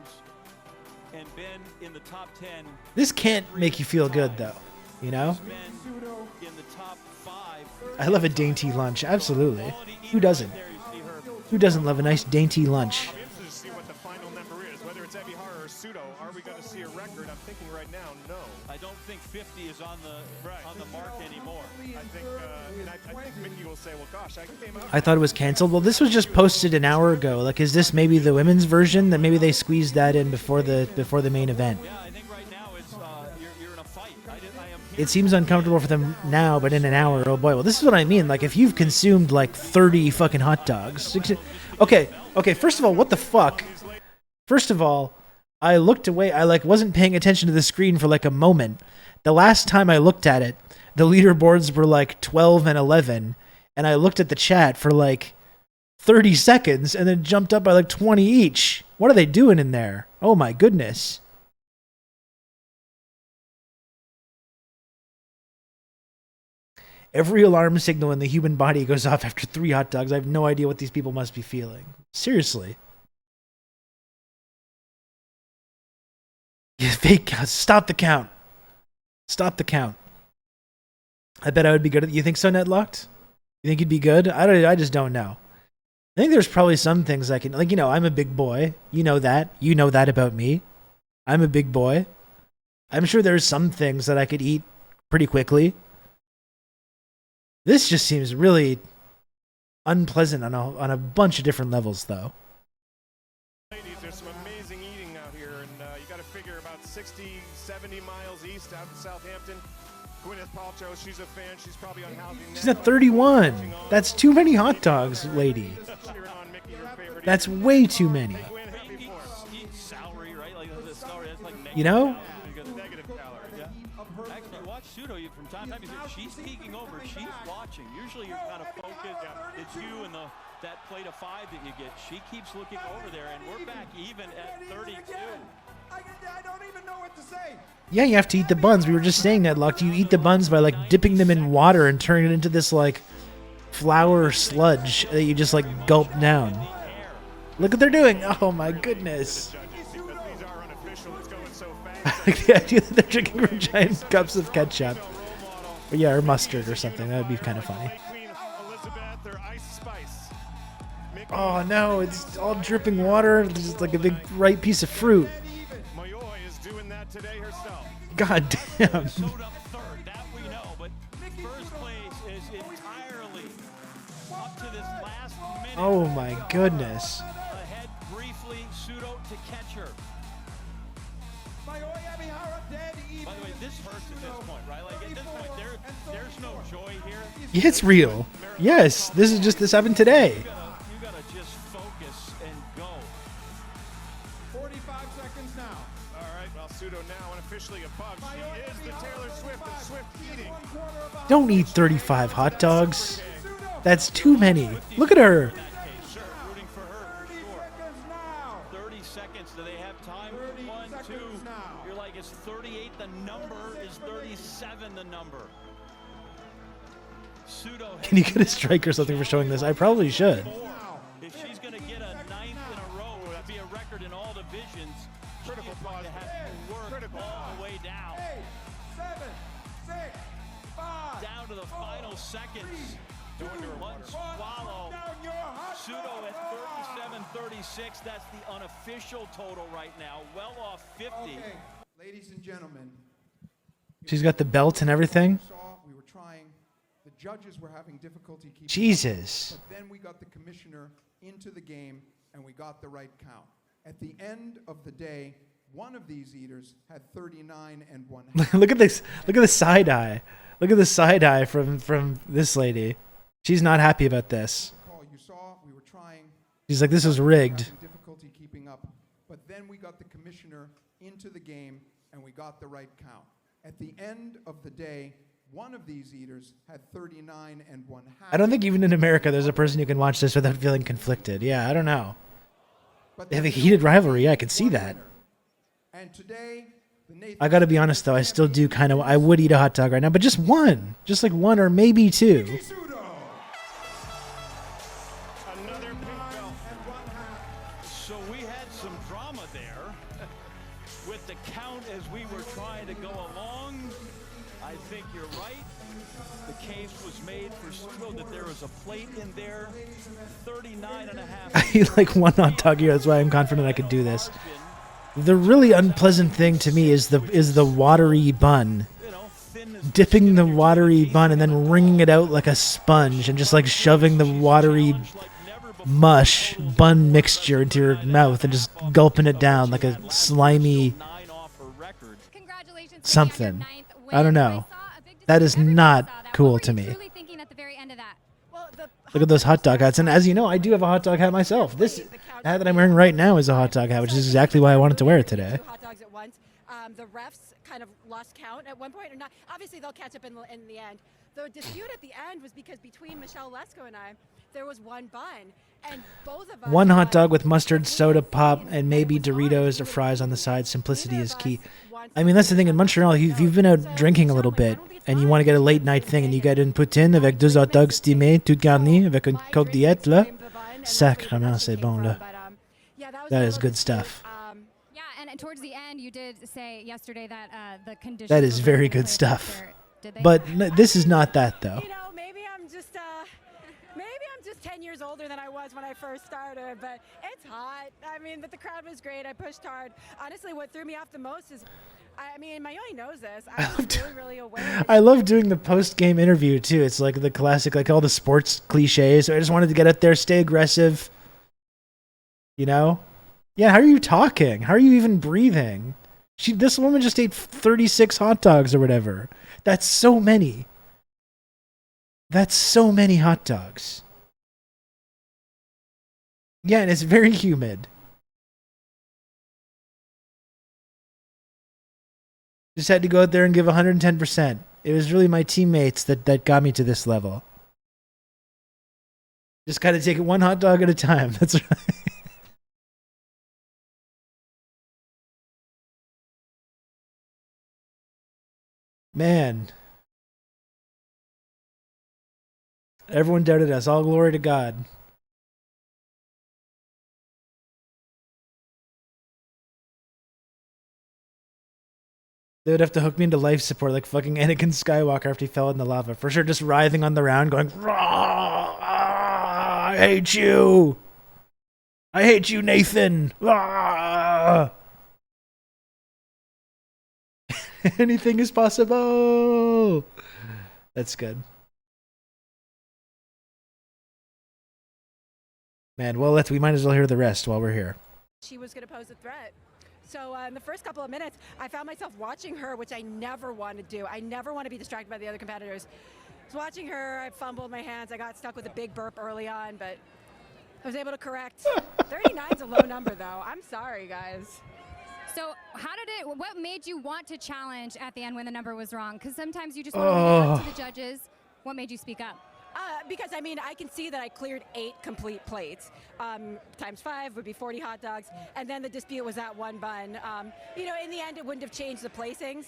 and been in the top 10. This can't make you feel good though, Been in the top 5. I love a dainty lunch, absolutely. Who doesn't? There you see her. Who doesn't love a nice dainty lunch? I'm interested to see what the final number is, whether it's Ebihara or Pseudo. Are we going to see a record? I'm thinking right now, no. I don't think 50 is on the mark anymore. I think, and I think Mickey will say, well, gosh, I came out. I thought it was canceled. Well, this was just posted an hour ago. Like, is this maybe the women's version? That maybe they squeezed that in before the main event. Yeah, I think right now it's you're in a fight. I am It seems uncomfortable for them now, but in an hour, oh boy. Well, this is what I mean. Like, if you've consumed like 30 fucking hot dogs. Okay. First of all, what the fuck? First of all, I looked away. I like wasn't paying attention to the screen for like a moment. The last time I looked at it, the leaderboards were like 12 and 11, and I looked at the chat for like 30 seconds and then jumped up by like 20 each. What are they doing in there? Oh my goodness. Every alarm signal in the human body goes off after 3 hot dogs. I have no idea what these people must be feeling. Seriously. Fake. Stop the count. Stop the count. I bet I would be good at it. You think so, Netlocked? You think you'd be good? I just don't know. I think there's probably some things I can, like, I'm a big boy. You know that. You know that about me. I'm a big boy. I'm sure there's some things that I could eat pretty quickly. This just seems really unpleasant on a bunch of different levels, though. Ladies, there's some amazing eating out here, and you got to figure about 60, 70 miles east out in Southampton. Gwyneth Paltrow, she's a fan. She's probably on housing now. She's at 31. That's too many hot dogs, lady. Cheering on Mickey, her favorite. That's way too many. Gwen, happy for her. eat celery, right? Like the celery, that's like You know? Negative calories. Yeah. Actually, watch Pseudo from time to time. She's peeking over. She's watching. Usually you're kind of focused. It's you and that plate of 5 that you get. She keeps looking over there, and we're back even at 32. I don't even know what to say. Yeah, you have to eat the buns. We were just saying that, Luck. You eat the buns by, like, dipping them in water and turning it into this, like, flour sludge that you just, like, gulp down. Look what they're doing. Oh, my goodness. Because these are unofficial, it's going so I fast. like the idea that they're drinking from giant cups of ketchup. Or, yeah, or mustard or something. That would be kind of funny. Queen Elizabeth or Ice Spice. Mickey, Oh, no. It's all dripping water. It's just like a big ripe piece of fruit. Mayoy is doing that today herself. God damn. Showed up third, that we know, but first place is entirely up to this last minute. Oh, my goodness. Ahead briefly, Pseudo to catch her. By the way, this hurts at this point, right? Like at this point, there's no joy here. It's real. Yes, this happened today. You gotta just focus and go. 45 seconds now. All right, well, Pseudo now unofficially above. She is the Taylor Swift and Swift eating. Don't eat 35 hot dogs. That's too many. Look at her. In that case, sure, rooting for her for sure. 30 seconds. Do they have time? 1, 2. You're like, it's 38 the number? Is 37 the number? Pseudo. Can you get a strike or something for showing this? I probably should. If she's going to get a 9th in a row, it would be a record in all divisions. Critical She's going to have to work all the way down. 7, 6, 5. Down to the final seconds. One swallow. Pseudo at 37-36. That's the unofficial total right now. Well off 50. Okay, ladies and gentlemen. She's got the belt and everything. We were trying. The judges were having difficulty keeping Jesus. up, but then we got the commissioner into the game, and we got the right count. At the end of the day, one of these eaters had 39 and 1/2. Look at this. Look at the side eye. Look at the side eye from this lady. She's not happy about this. Call you saw, we were trying. She's like, this was rigged. Having difficulty keeping up, but then we got the commissioner into the game, and we got the right count. At the end of the day, One of these eaters had 39 1/2. I don't think even in America there's a person who can watch this without feeling conflicted. Yeah, I don't know. But They have a there's heated only rivalry. Yeah, I can see one that. winner. And today, the Nathan I gotta be honest though, I still do kind of. I would eat a hot dog right now, but just one, just like one or maybe two. Sudo. Another pink belt. So we had some drama there with the count as we were trying to go along. I think you're right. The case was made for Sudo that there was a plate in there, 39 and a half. I eat like one hot dog here. That's why I'm confident I could do this. The really unpleasant thing to me is the watery bun. Dipping the watery bun and then wringing it out like a sponge and just like shoving the watery mush bun mixture into your mouth and just gulping it down like a slimy something. I don't know. That is not cool to me. Look at those hot dog hats. And as you know, I do have a hot dog hat myself. This hat that I'm wearing right now is a hot dog hat, which is exactly why I wanted to wear it today. Hot dogs at once. The refs kind of lost count at one point, or not. Obviously, they'll catch up in the end. The dispute at the end was because between Michelle Lesko and I, there was one bun, and both of us. One hot dog with mustard, soda pop, and maybe Doritos or fries on the side. Simplicity is key. I mean, that's the thing in Montreal. If you've been out drinking a little bit and you want to get a late night thing and you get une poutine avec deux hot dogs steamés, tout garni avec une coke diète, là, sacrément, c'est bon, là. That is good stuff. Yeah, and towards the end, you did say yesterday that the conditions. That is very good stuff. But this is not that, though. You know, maybe I'm just 10 years older than I was when I first started, but it's hot. I mean, but the crowd was great. I pushed hard. Honestly, what threw me off the most is, I mean, Mayoi knows this. I was really aware. I love doing the post-game interview, too. It's like the classic, like all the sports cliches. So I just wanted to get out there, stay aggressive. You know? Yeah, how are you talking? How are you even breathing? This woman just ate 36 hot dogs or whatever. That's so many. That's so many hot dogs. Yeah, and it's very humid. Just had to go out there and give 110%. It was really my teammates that got me to this level. Just got to take it one hot dog at a time. That's right. Man. Everyone doubted us. All glory to God. They would have to hook me into life support like fucking Anakin Skywalker after he fell in the lava. For sure, just writhing on the ground going, I hate you. I hate you, Nathan. Anything is possible. That's good. Man, well, we might as well hear the rest while we're here. She was going to pose a threat. So in the first couple of minutes, I found myself watching her, which I never want to do. I never want to be distracted by the other competitors. I was watching her, I fumbled my hands, I got stuck with a big burp early on, but I was able to correct. 39's a low number, though. I'm sorry, guys. So what made you want to challenge at the end when the number was wrong? Because sometimes you just want to leave it up to the judges. What made you speak up? Because, I mean, I can see that I cleared 8 complete plates. Times 5 would be 40 hot dogs. And then the dispute was that one bun. You know, in the end, it wouldn't have changed the placings.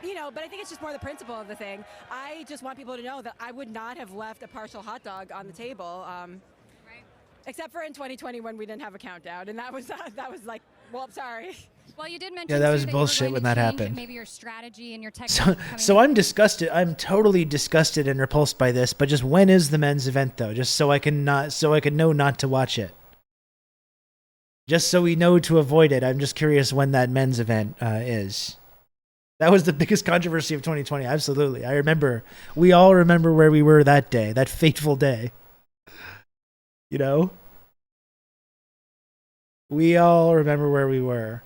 You know, but I think it's just more the principle of the thing. I just want people to know that I would not have left a partial hot dog on the table. Right. Except for in 2020 when we didn't have a countdown. And that was like, well, I'm sorry. Well, you did mention Yeah, that was you were bullshit going when to that change happened. Maybe your strategy and your technique. So I'm disgusted. I'm totally disgusted and repulsed by this. But just when is the men's event though? Just so I can know not to watch it. Just so we know to avoid it. I'm just curious when that men's event is. That was the biggest controversy of 2020. Absolutely, I remember. We all remember where we were that day, that fateful day. You know, we all remember where we were.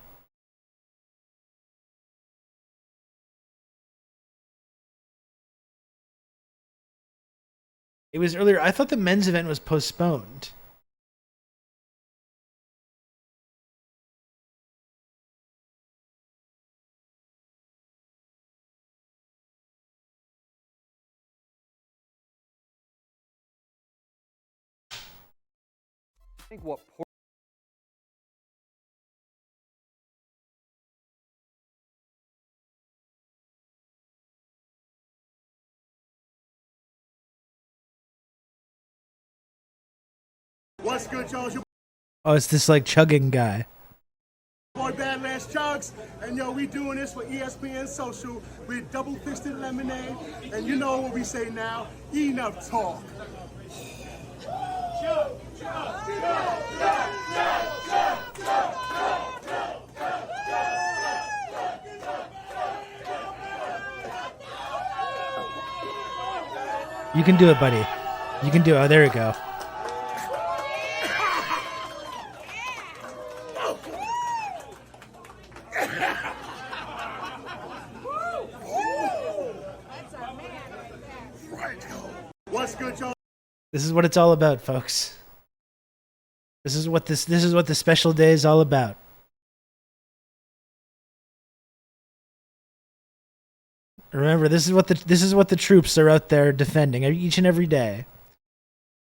It was earlier. I thought the men's event was postponed. think what What's good, y'all? Oh, it's this like chugging guy. Boy Badlands Chugs, and yo, we doing this for ESPN Social with Double Fisted Lemonade, and you know what we say now, enough talk. You can do it, buddy. You can do it. Oh, there you go. What's good, y'all? This is what it's all about, folks. This is what the special day is all about. Remember, this is what the troops are out there defending each and every day.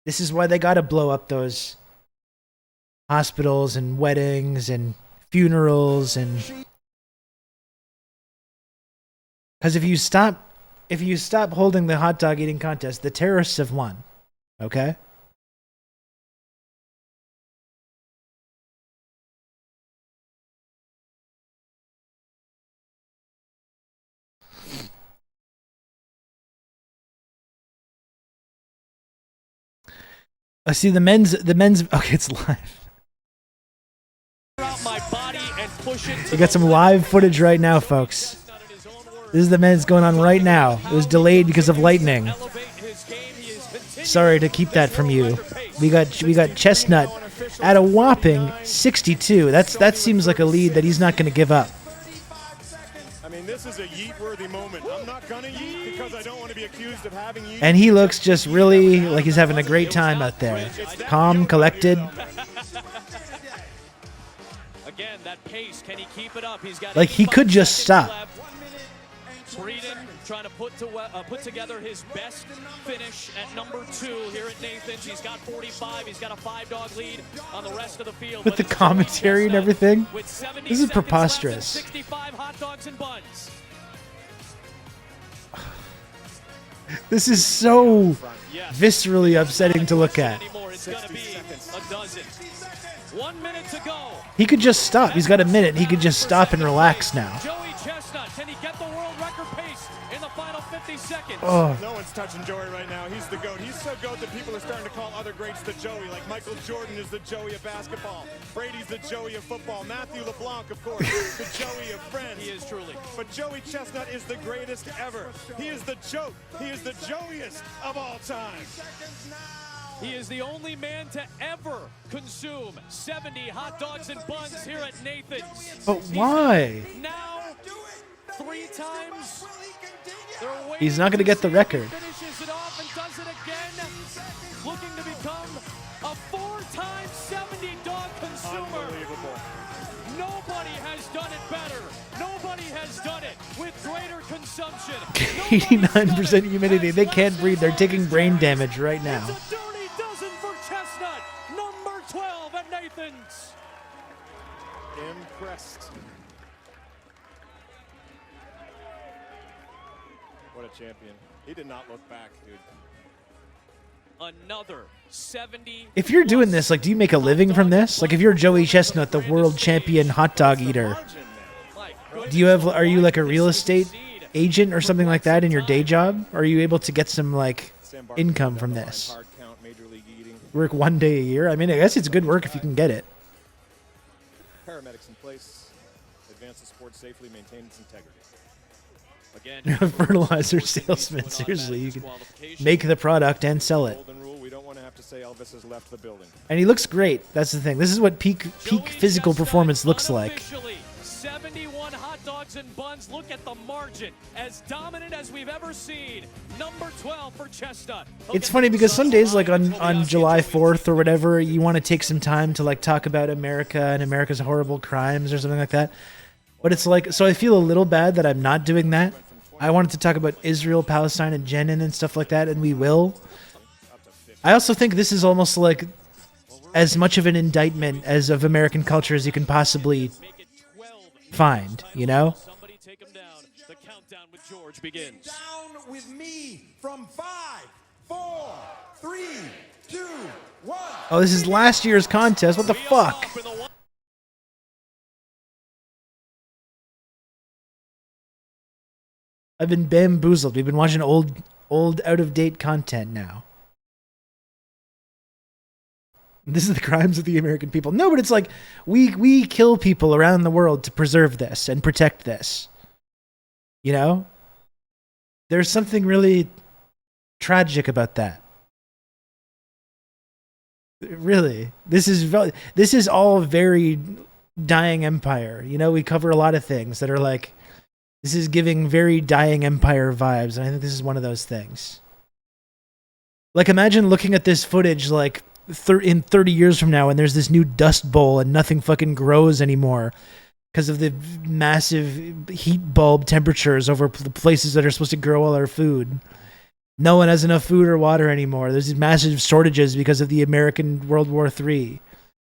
This is why they got to blow up those hospitals and weddings and funerals, and because if you stop holding the hot dog eating contest, the terrorists have won. Okay? I see the men's okay, it's live. We got some live footage right now, folks. This is the men's going on right now. It was delayed because of lightning. Sorry to keep that from you. We got Chestnut at a whopping 62. That seems like a lead that he's not going to give up. I mean, this is a yeet-worthy moment. I'm not gonna yeet because I don't want to be accused of having yeet. And he looks just really like he's having a great time out there. Calm, collected. Again, that pace, can he keep it up? He's got Like he could just stop. Breeden trying to put together his best finish at number 2 here at Nathan's. He's got 45. He's got a 5-dog lead on the rest of the field. With the commentary and everything. This is preposterous. 65 hot dogs and buns. This is so viscerally upsetting to look at. It's gonna be a dozen. 1 minute to go. He could just stop. He's got a minute. He could just stop and relax now. Joey Chestnut, can he get the world record pace in the final 50 seconds? Oh. No one's touching Joey right now. He's the GOAT. He's so GOAT that people are starting to call other greats the Joey. Like Michael Jordan is the Joey of basketball. Brady's the Joey of football. Matthew LeBlanc, of course, the Joey of Friends. He is truly. But Joey Chestnut is the greatest ever. He is the joke. He is the Joeyest of all time. He is the only man to ever consume 70 hot dogs and buns here at Nathan's. But why? Now, 3 times. He's not going to get the record. Finishes it off and does it again. Looking to become a 4-time 70-dog consumer. Unbelievable. Nobody has done it better. Nobody has done it with greater consumption. 89% humidity. They can't breathe. They're taking brain damage right now. It's a dirty dozen for Chestnut, number 12 at Nathan's. Impressed. What a champion. He did not look back, dude. Another 70. If you're doing this, like, do you make a living from this? Like, if you're Joey Chestnut, the world champion hot dog eater, are you like a real estate agent or something like that in your day job? Or are you able to get some, like, income from this? Work 1 day a year? I mean, I guess it's good work if you can get it. Paramedics in place. Advance the sport safely, maintain its integrity. You're a fertilizer salesman. Seriously, you can make the product and sell it. Golden rule, we don't want to have to say Elvis has left the building. And he looks great. That's the thing. This is what peak physical performance looks like. 71 hot dogs and buns. Look at the margin. As dominant as we've ever seen. Number 12 for Chestnut. It's funny because some days, like on July 4th or whatever, you want to take some time to like talk about America and America's horrible crimes or something like that. But it's like, so I feel a little bad that I'm not doing that. I wanted to talk about Israel, Palestine, and JENIN and stuff like that, and we will. I also think this is almost like as much of an indictment as of American culture as you can possibly find, you know? Somebody take him down. The countdown with George begins. Down with me from 5, 4, 3, 2, 1. Oh, this is last year's contest. What the fuck? I've been bamboozled. We've been watching old out-of-date content now. This is the crimes of the American people. No, but it's like we kill people around the world to preserve this and protect this. You know? There's something really tragic about that. Really. This is all very dying empire. You know, we cover a lot of things that are like, this is giving very dying empire vibes, and I think this is one of those things. Like, imagine looking at this footage like in 30 years from now, and there's this new dust bowl and nothing fucking grows anymore because of the massive heat bulb temperatures over the places that are supposed to grow all our food. No one has enough food or water anymore. There's these massive shortages because of the American World War III. And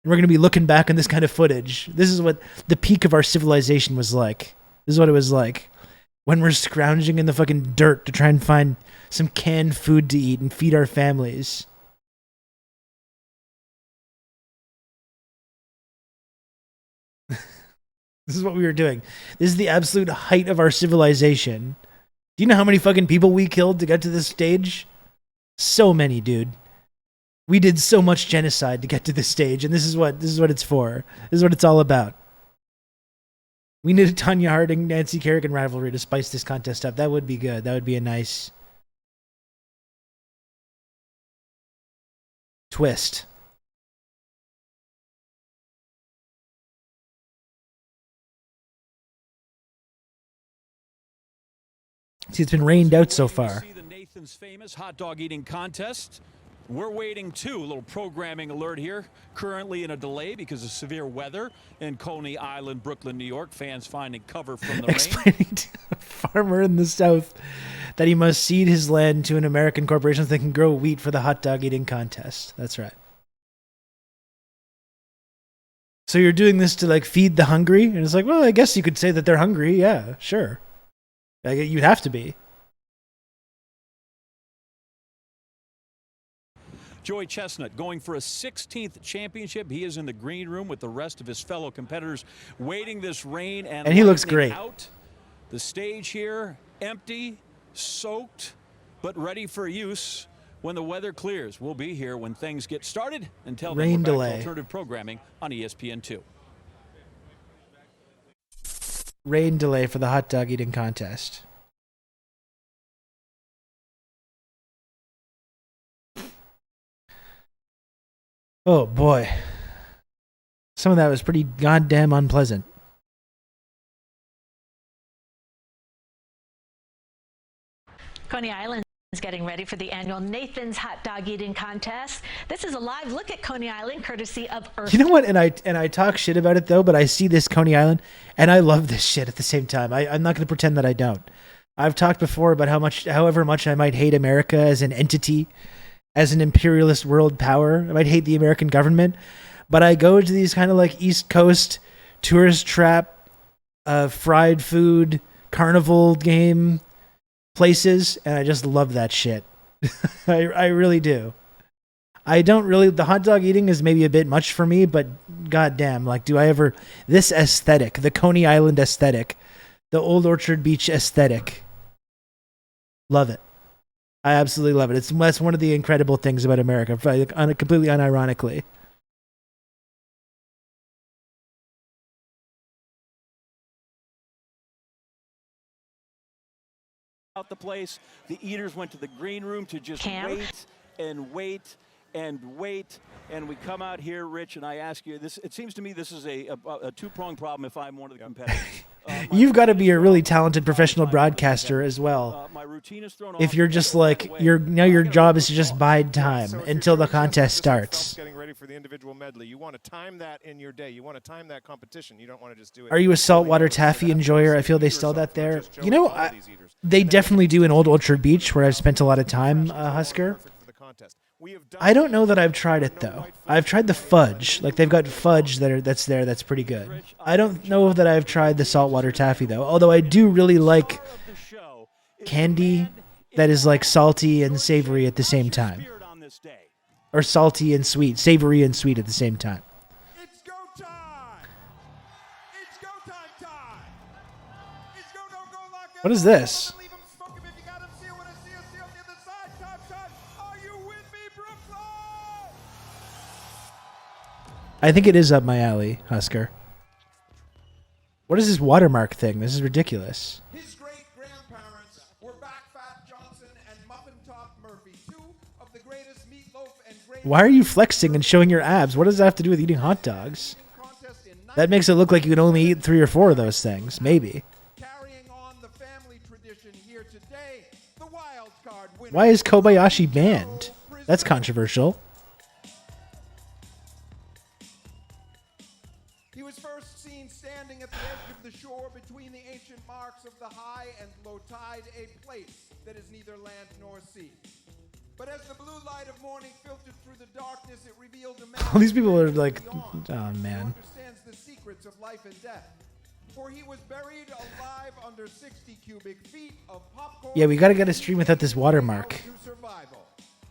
we're going to be looking back on this kind of footage. This is what the peak of our civilization was like. This is what it was like when we're scrounging in the fucking dirt to try and find some canned food to eat and feed our families. This is what we were doing. This is the absolute height of our civilization. Do you know how many fucking people we killed to get to this stage? So many, dude. We did so much genocide to get to this stage, and this is what it's for. This is what it's all about. We need a Tanya Harding, Nancy Kerrigan rivalry to spice this contest up. That would be good. That would be a nice twist. See, it's been rained out so far. See the Nathan's famous hot dog eating contest. We're waiting too. A little programming alert here. Currently in a delay because of severe weather in Coney Island, Brooklyn, New York. Fans finding cover from the rain. Explaining to a farmer in the South that he must cede his land to an American corporation so they can grow wheat for the hot dog eating contest. That's right. So you're doing this to like feed the hungry? And it's like, well, I guess you could say that they're hungry. Yeah, sure. You'd have to be. Joey Chestnut going for a 16th championship. He is in the green room with the rest of his fellow competitors waiting this rain and he looks great. Out. The stage here empty, soaked, but ready for use when the weather clears. We'll be here when things get started. Until then, rain we're back delay. to alternative programming on ESPN2. Rain delay for the hot dog eating contest. Oh boy. Some of that was pretty goddamn unpleasant. Coney Island is getting ready for the annual Nathan's Hot Dog Eating Contest. This is a live look at Coney Island, courtesy of Earth. You know what? And I talk shit about it though, but I see this Coney Island and I love this shit at the same time. I'm not going to pretend that I don't. I've talked before about however much I might hate America as an entity, as an imperialist world power. I might hate the American government, but I go to these kind of like East Coast tourist trap, fried food, carnival game places, and I just love that shit. I really do. The hot dog eating is maybe a bit much for me, but goddamn, like, do I ever, this aesthetic, the Coney Island aesthetic, the Old Orchard Beach aesthetic, love it. I absolutely love it. That's one of the incredible things about America, completely unironically. Out the place, the eaters went to the green room to just wait and wait and wait, and we come out here, Rich, and I ask you this. It seems to me this is a two-pronged problem if I'm one of the competitors. You've got to be a really talented professional broadcaster as well. If you're just like your job is to just bide time until the contest starts. Getting ready for the individual medley. You want to time that in your day. You want to time that competition. You don't want to just do it. Are you a saltwater taffy enjoyer? I feel they sell that there. You know, they definitely do in Old Orchard Beach, where I've spent a lot of time, Husker. contest. We have done I don't know that I've tried it though. I've tried the fudge. Like they've got fudge that's pretty good. I don't know that I've tried the saltwater taffy though. Although I do really like candy that is like salty and savory at the same time. Or salty and sweet, savory and sweet at the same time. It's go time! It's go time! It's go, no, go, lock it. What is this? Leave him, smoke him if you got him, seal when it's seal on the other side, time. Are you with me, Brooklyn? I think it is up my alley, Husker. What is this watermark thing? This is ridiculous. His great-grandparents were Backfat Johnson and Muffin Top Murphy, two of the greatest meatloaf and great... Why are you flexing and showing your abs? What does that have to do with eating hot dogs? That makes it look like you can only eat 3 or 4 of those things. Maybe. Carrying on the family tradition here today, the wild card winner. Why is Kobayashi banned? That's controversial. He was first seen standing at the edge of the shore between the ancient marks of the high and low tide, a place that is neither land nor sea. But as the blue light of morning filtered through the darkness, it revealed a man All these people are like, oh man. who understands the secrets of life and death. For he was buried alive under 60 cubic feet of popcorn. Yeah, we gotta get a stream without this watermark. To survival.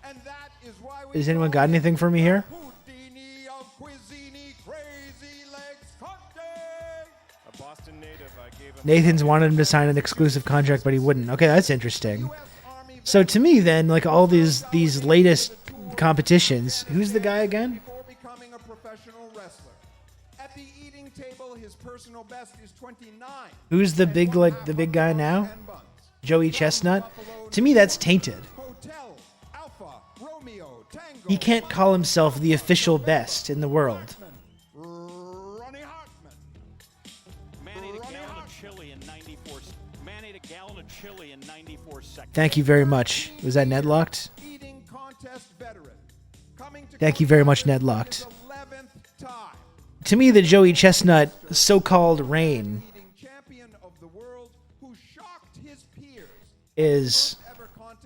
And that is why we Has anyone got anything for me here? Houdini of Cuisini, Crazy Legs Conte. a Boston native. I gave him Nathan's wanted him to sign an exclusive contract, but he wouldn't. Okay, that's interesting. So to me, then, like all these latest competitions, who's the guy again? Before becoming a professional wrestler. At the eating table, his personal best is 29. Who's the big guy now? Joey Chestnut. To me, that's tainted. Hotel Alpha Romeo Tango. He can't call himself the official best in the world. Ronnie Hartman. Man ate a gallon of chili in 94. Man ate a gallon of chili in 94 seconds. Thank you very much. Was that Nedlocked? Eating contest veteran. Coming to Thank you very much, Nedlocked. 11th time. To me, the Joey Chestnut so-called reign Eating champion of the world who shocked his peers. is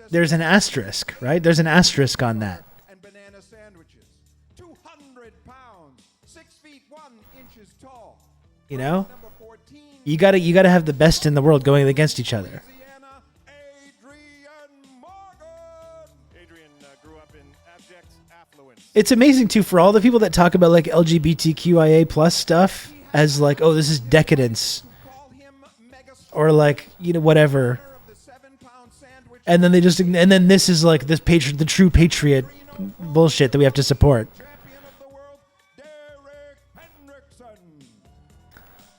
there's an asterisk, right? There's an asterisk on that. And banana sandwiches. 200 pounds. 6 feet 1 inches tall. You know, Number 14. you gotta have the best in the world going against each other. Louisiana, Adrian Morgan. Adrian grew up in abject affluence. It's amazing too for all the people that talk about like LGBTQIA plus stuff as like, oh, this is decadence, Call him megastar or like, you know, whatever. of the 7-pound sandwich. And then this is like the true patriot bullshit that we have to support. Champion of the world, Derek Hendrickson.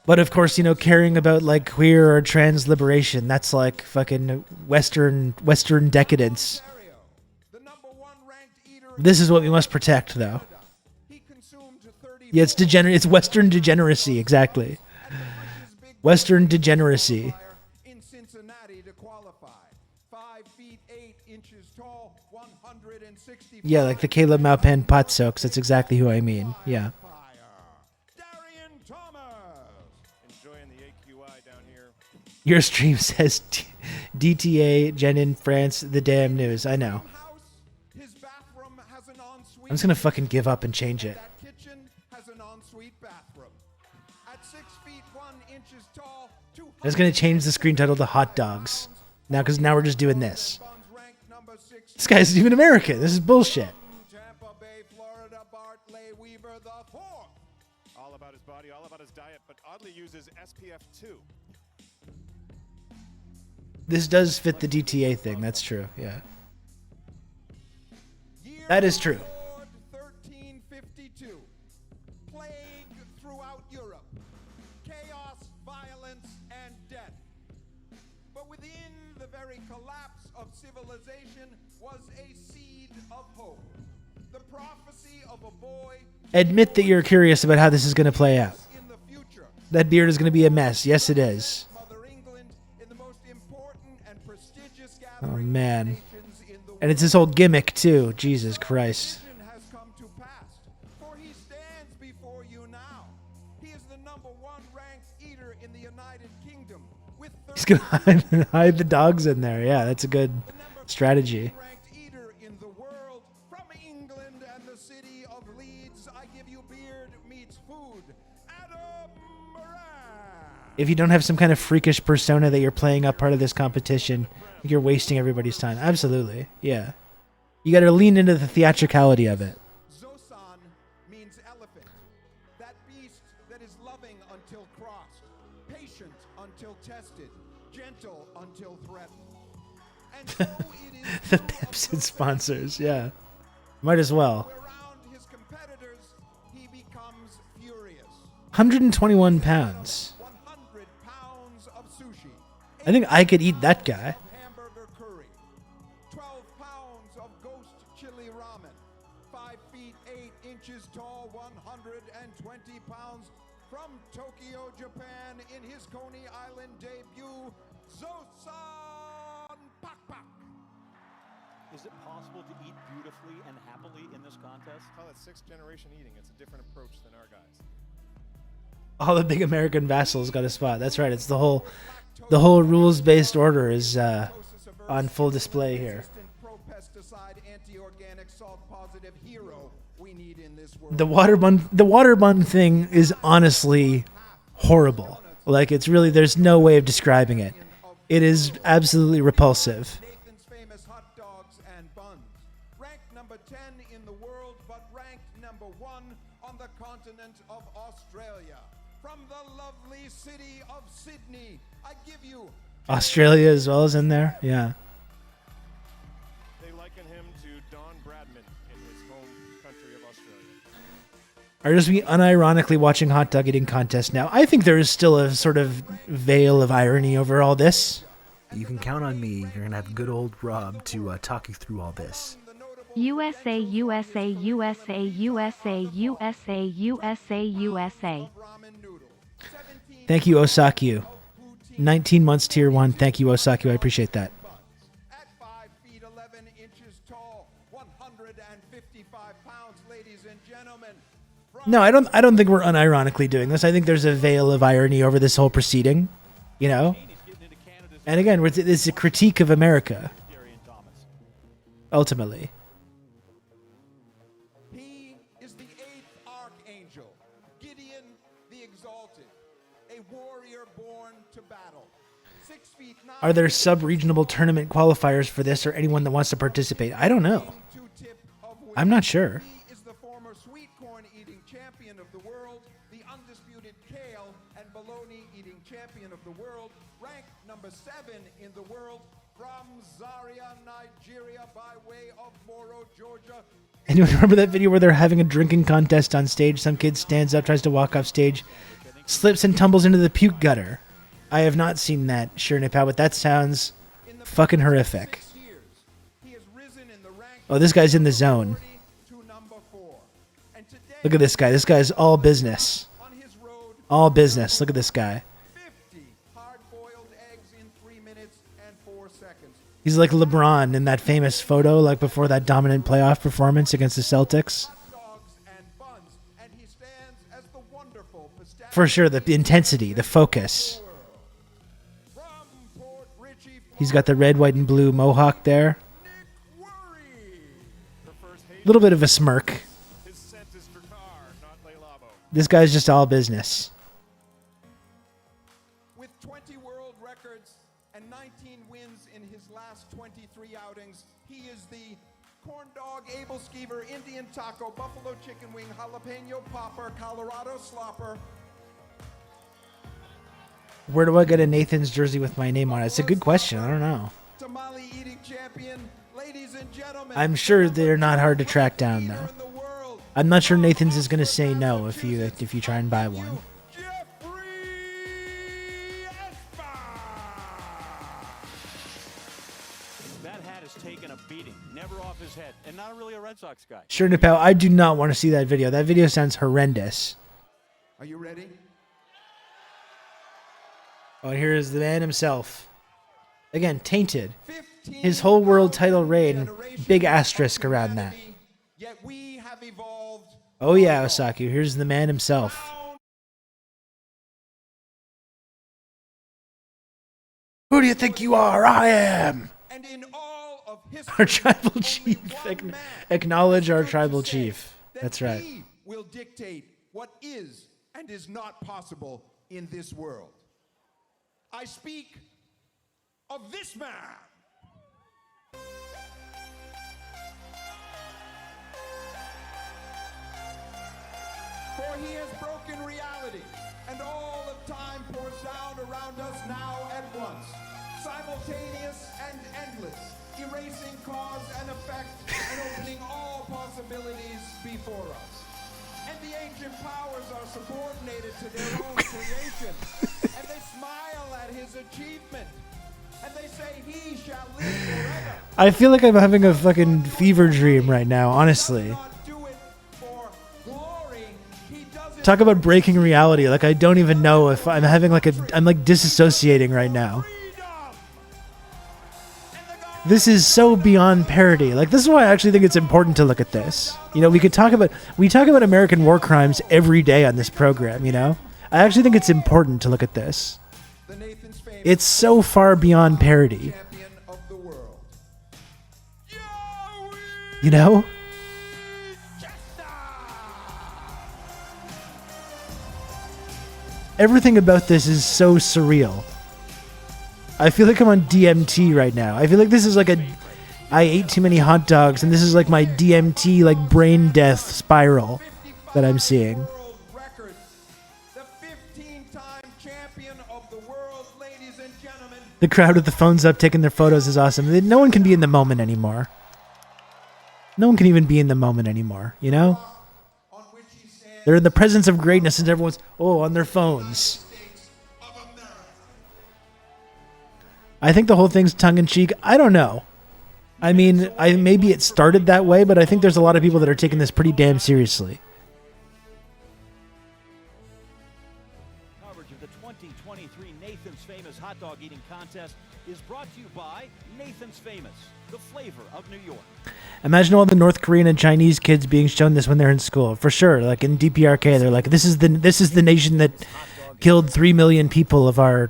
But of course, you know, caring about like queer or trans liberation, that's like fucking Western decadence. Ontario, the number 1 ranked eater. This is what we must protect, though. He consumed 30 Yeah, it's Western degeneracy, exactly. Western degeneracy. in Cincinnati to qualify. 5 feet 8 inches tall, 160. Yeah, like the Caleb Maupin pot soaks. That's exactly who I mean. Yeah. Darian Thomas. Enjoying the AQI down here. Your stream says DTA, JENIN, France, the damn news. I know. House, his bathroom has an ensuite. I'm just gonna fucking give up and change it. That kitchen has an ensuite bathroom. At 6 feet 1 inches tall, I was gonna change the screen title to Hot Dogs. Because now we're just doing this. ranked number 6. This guy's even American. This is bullshit. Tampa Bay, Florida, Bartley Weaver the 4th. All about his body, all about his diet, but oddly uses SPF 2. This does fit the DTA thing. That's true. Yeah. That is true. Lord 1352. Plague throughout Europe. Chaos, violence, and death. But within the very collapse of civilization was a seed of hope. The prophecy of a boy Admit that you're curious about how this is going to play out. in the future. That beard is going to be a mess. Yes, it is. Mother England in the most important and prestigious Oh, gathering man. of nations in the And it's this whole gimmick, too. Jesus Christ. vision has come to pass, for he stands before you now. He is the number 1 ranked eater in the United Kingdom with He's going to hide the dogs in there. Yeah, that's a good strategy. ranked eater in the world England and the city of Leeds, I give you beard meets food. Adam Moran. If you don't have some kind of freakish persona that you're playing up part of this competition, you're wasting everybody's time. Absolutely. Yeah. You got to lean into the theatricality of it. Zosan means elephant. That beast that is loving until crossed, patient until tested, gentle until threatened. And so it is The Pepsi sponsors, yeah. Might as well. around his competitors, he becomes furious. 121 pounds. 100 pounds of sushi. I think I could eat that guy. Hamburger curry. 12 pounds of ghost chili ramen. 5 feet 8 inches tall, 120 pounds. From Tokyo, Japan, in his Coney Island debut, Zosan Pak. Is it possible to eat beautifully and happily in this contest? Call it 6th generation eating. It's a different approach than our guys. All the big American vassals got a spot. That's right. It's the whole rules-based order is on full display here. Pro-pesticide, anti-organic, salt-positive hero we need in this world. The water bun thing is honestly horrible. Like, it's really, there's no way of describing it. It is absolutely repulsive. Nathan's famous hot dogs and buns. Ranked number 10 in the world, but ranked number 1 on the continent of Australia. From the lovely city of Sydney, I give you Australia as well as in there. Yeah. They liken him to Don Bradman in his home country of Australia. Are just we unironically watching hot dog eating contest now? I think there is still a sort of veil of irony over all this. You can count on me. You're gonna have good old Rob to talk you through all this. USA, USA, USA, USA, USA, USA, USA. Thank you, Osaku. 19 months tier 1. Thank you, Osaku. I appreciate that. at 5 feet 11 inches tall, 155 pounds, ladies and gentlemen. No, I don't think we're unironically doing this. I think there's a veil of irony over this whole proceeding, you know? And again, it's a critique of America, ultimately. He is the 8th archangel, Gideon the Exalted, a warrior born to battle. 6 feet 9. Are there sub-regional tournament qualifiers for this or anyone that wants to participate? I don't know. I'm not sure. He is the former sweet corn eating champion of the world, the undisputed kale and bologna eating champion of the world, ranked number 7 in the world, from Zaria, Nigeria, by way of Moro, Georgia. Anyone remember that video where they're having a drinking contest on stage? Some kid stands up, tries to walk off stage, slips and tumbles into the puke gutter. I have not seen that, sure Nepal, but that sounds fucking horrific. Oh, this guy's in the zone. Look at this guy. This guy's all business. All business. Look at this guy. He's like LeBron in that famous photo, like before that dominant playoff performance against the Celtics. For sure, the intensity, the focus. He's got the red, white, and blue mohawk there. A little bit of a smirk. This guy's just all business. With 20 world records and 19 wins in his last 23 outings, he is the corn dog, able skeever, Indian taco, buffalo chicken wing, jalapeno popper, Colorado slopper. Where do I get a Nathan's jersey with my name on it? It's a good question. I don't know. Tamale eating champion, ladies and gentlemen. I'm sure they're not hard to track down, though. I'm not sure Nathan's is going to say no if you try and buy one. That hat has taken a beating, never off his head, and not really a Red Sox guy. Sure, Nepal, I do not want to see that video. That video sounds horrendous. Are you ready? Oh, and here is the man himself. Again, tainted. His whole world title reign, big asterisk around that. Yet we have evolved. Oh yeah, Osaku, here's the man himself. Who do you think you are? I am. And in all of Our tribal chief. Acknowledge our tribal chief. That's right. He will dictate what is and is not possible in this world. I speak of this man. For he has broken reality, and all of time pours down around us now at once, simultaneous and endless, erasing cause and effect and opening all possibilities before us. And the ancient powers are subordinated to their own creation, and they smile at his achievement, and they say he shall live forever. I feel like I'm having a fucking fever dream right now, honestly. Talk about breaking reality. Like, I don't even know if I'm having like I'm like disassociating right now. This is so beyond parody. Like, this is why I actually think it's important to look at this. You know, we talk about American war crimes every day on this program, you know? I actually think it's important to look at this. It's so far beyond parody. You know? Everything about this is so surreal. I feel like I'm on DMT right now. I feel like this is like I ate too many hot dogs, and this is like my DMT, like brain death spiral that I'm seeing. The crowd with the phones up taking their photos is awesome. No one can be in the moment anymore. No one can even be in the moment anymore, you know? They're in the presence of greatness, and everyone's, on their phones. I think the whole thing's tongue-in-cheek. I don't know. I mean, maybe it started that way, but I think there's a lot of people that are taking this pretty damn seriously. Coverage of the 2023 Nathan's Famous Hot Dog Eating Contest is brought to you by Nathan's Famous, the flavor of New York. Imagine all the North Korean and Chinese kids being shown this when they're in school. For sure, like in DPRK, they're like, this is the nation that killed 3 million people of our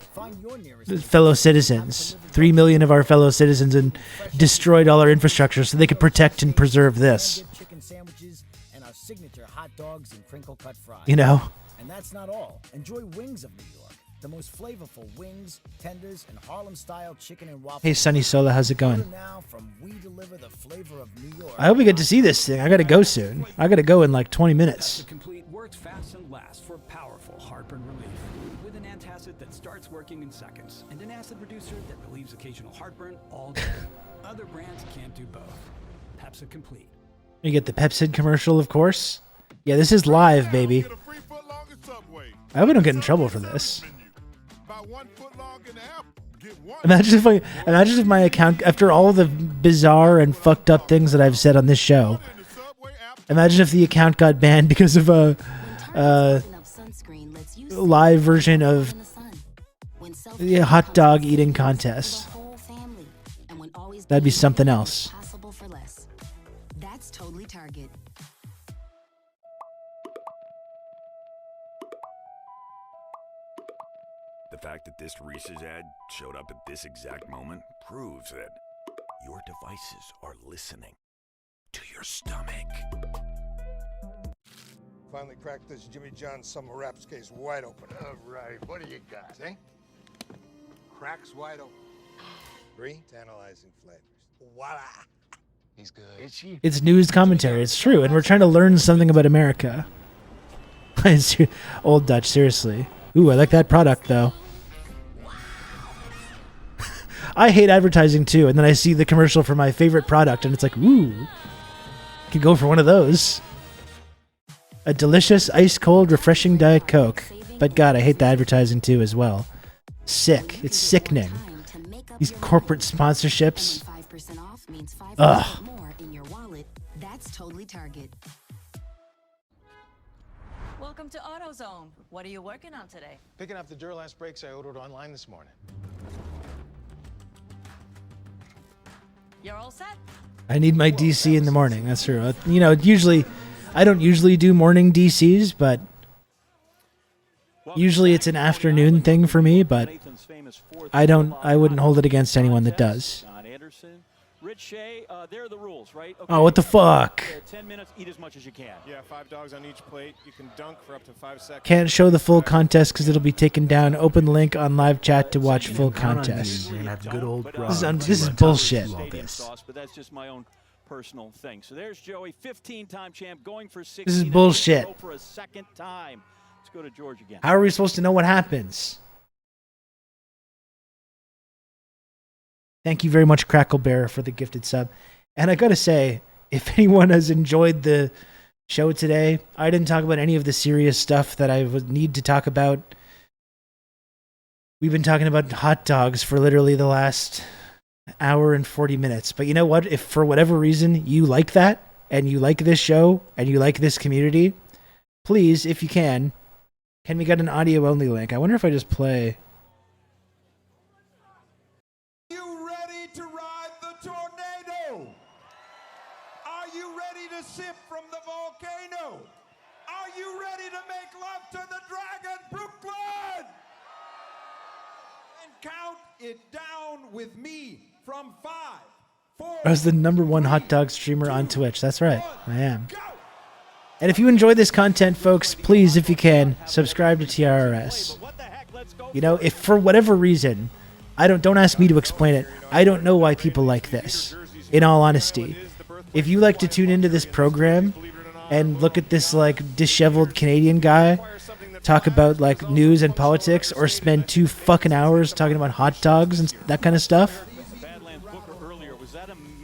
fellow citizens. 3 million of our fellow citizens, and destroyed all our infrastructure so they could protect and preserve this. Chicken sandwiches and our signature hot dogs and crinkle cut fries. You know? And that's not all. Enjoy Wings of New York. The most flavorful wings, tenders, and Harlem-style chicken and waffles. Hey, Sunny Sola, how's it going? Now from We Deliver the Flavor of New York. I hope we get to see this thing. I gotta go soon. I gotta go in like 20 minutes. Complete works fast and lasts for powerful heartburn relief. With an antacid that starts working in seconds and an acid reducer that relieves occasional heartburn all day. Other brands can't do both. Pepsi Complete. You get the Pepsid commercial, of course. Yeah, this is live, baby. I hope I don't get in trouble for this. Imagine if my account, after all the bizarre and fucked up things that I've said on this show, imagine if the account got banned because of a live version of the hot dog eating contest. That'd be something else. That's totally Target. The fact that this Reese's ad showed up at this exact moment proves that your devices are listening to your stomach. Finally cracked this Jimmy John summer wraps case wide open. All right, what do you got? See? Cracks wide open. 3 tantalizing flavors. Voila! He's good. It's news commentary. It's true, and we're trying to learn something about America. Old Dutch, seriously. Ooh, I like that product, though. I hate advertising, too, and then I see the commercial for my favorite product, and it's like, ooh, could go for one of those. A delicious, ice-cold, refreshing Diet Coke. But God, I hate the advertising, too, as well. Sick. It's sickening. These corporate sponsorships. Ugh. That's totally Target. Welcome to AutoZone. What are you working on today? Picking up the Duralast brakes I ordered online this morning. You're all set? I need my DC in the morning. That's true. You know, I don't usually do morning DCs, but usually it's an afternoon thing for me, but I wouldn't hold it against anyone that does. Rich Shea, they're the rules, right? Oh, what the fuck? 10 minutes, eat as much as you can. Yeah, 5 dogs on each plate. You can dunk for up to 5 seconds. Can't show the full contest because it'll be taken down. Open link on live chat to watch full contest. You're gonna have good old This Rob. is bullshit. Sauce, but that's just my own personal thing. So there's Joey, 15-time champ, going for 16. This is bullshit. Go for a second time. Let's go to George again. How are we supposed to know what happens? Thank you very much, Crackle Bear, for the gifted sub. And I gotta say, if anyone has enjoyed the show today, I didn't talk about any of the serious stuff that I would need to talk about. We've been talking about hot dogs for literally the last hour and 40 minutes. But you know what? If for whatever reason you like that, and you like this show, and you like this community, please, if you can we get an audio-only link? I wonder if I just play... You ready to ride the tornado? Are you ready to sip from the volcano? Are you ready to make love to the dragon, Brooklyn? And count it down with me from 5, 4. I was the #1 hot dog streamer on Twitch. That's right. I am. And if you enjoy this content, folks, please, if you can, subscribe to TRRS. You know, if for whatever reason, don't ask me to explain it. I don't know why people like this, in all honesty. If you like to tune into this program and look at this, like, disheveled Canadian guy talk about, like, news and politics, or spend 2 fucking hours talking about hot dogs and that kind of stuff,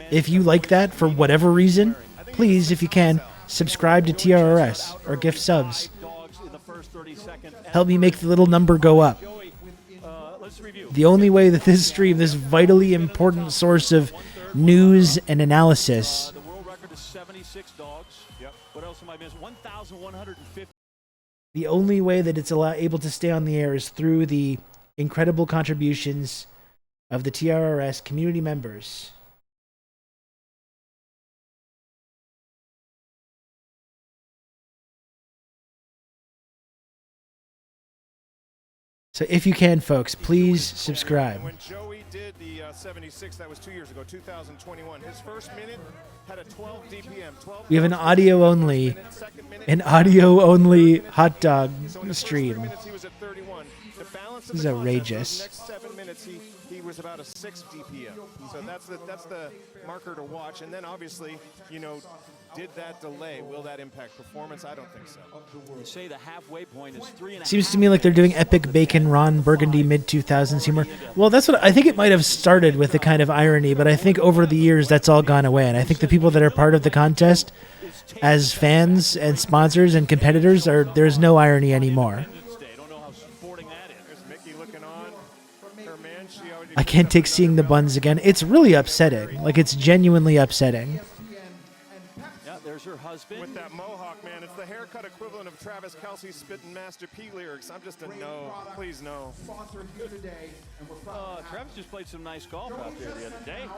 if you like that for whatever reason, please, if you can, subscribe to TRRS or gift subs. Help me make the little number go up. The only way that this stream, this vitally important source of news and analysis, The world record is 76 dogs. Yep. What else am I missing? 1,150. the only way that it's able to stay on the air is through the incredible contributions of the TRRS community members. So if you can, folks, please subscribe. When Joey did the 76, that was 2 years ago, 2021. His first minute had a 12 DPM. 12 We have an audio only hot dog stream. He was at 31. The balance This is outrageous. The next 7 minutes, he was about a 6 DPM. So that's the marker to watch. And then obviously, did that delay? Will that impact performance? I don't think so. You say the halfway point is 3.5. Seems to me like they're doing epic bacon Ron Burgundy mid-2000s humor. Well, that's what I think. It might have started with the kind of irony, but I think over the years that's all gone away. And I think the people that are part of the contest as fans and sponsors and competitors there's no irony anymore. I can't take seeing the buns again. It's really upsetting. Like, it's genuinely upsetting. Yeah, there's her husband. With that mohawk, man, it's the haircut equivalent of Travis Kelce's spitting Master P lyrics. I'm just a no. Please, no. Travis just played some nice golf out there the other day.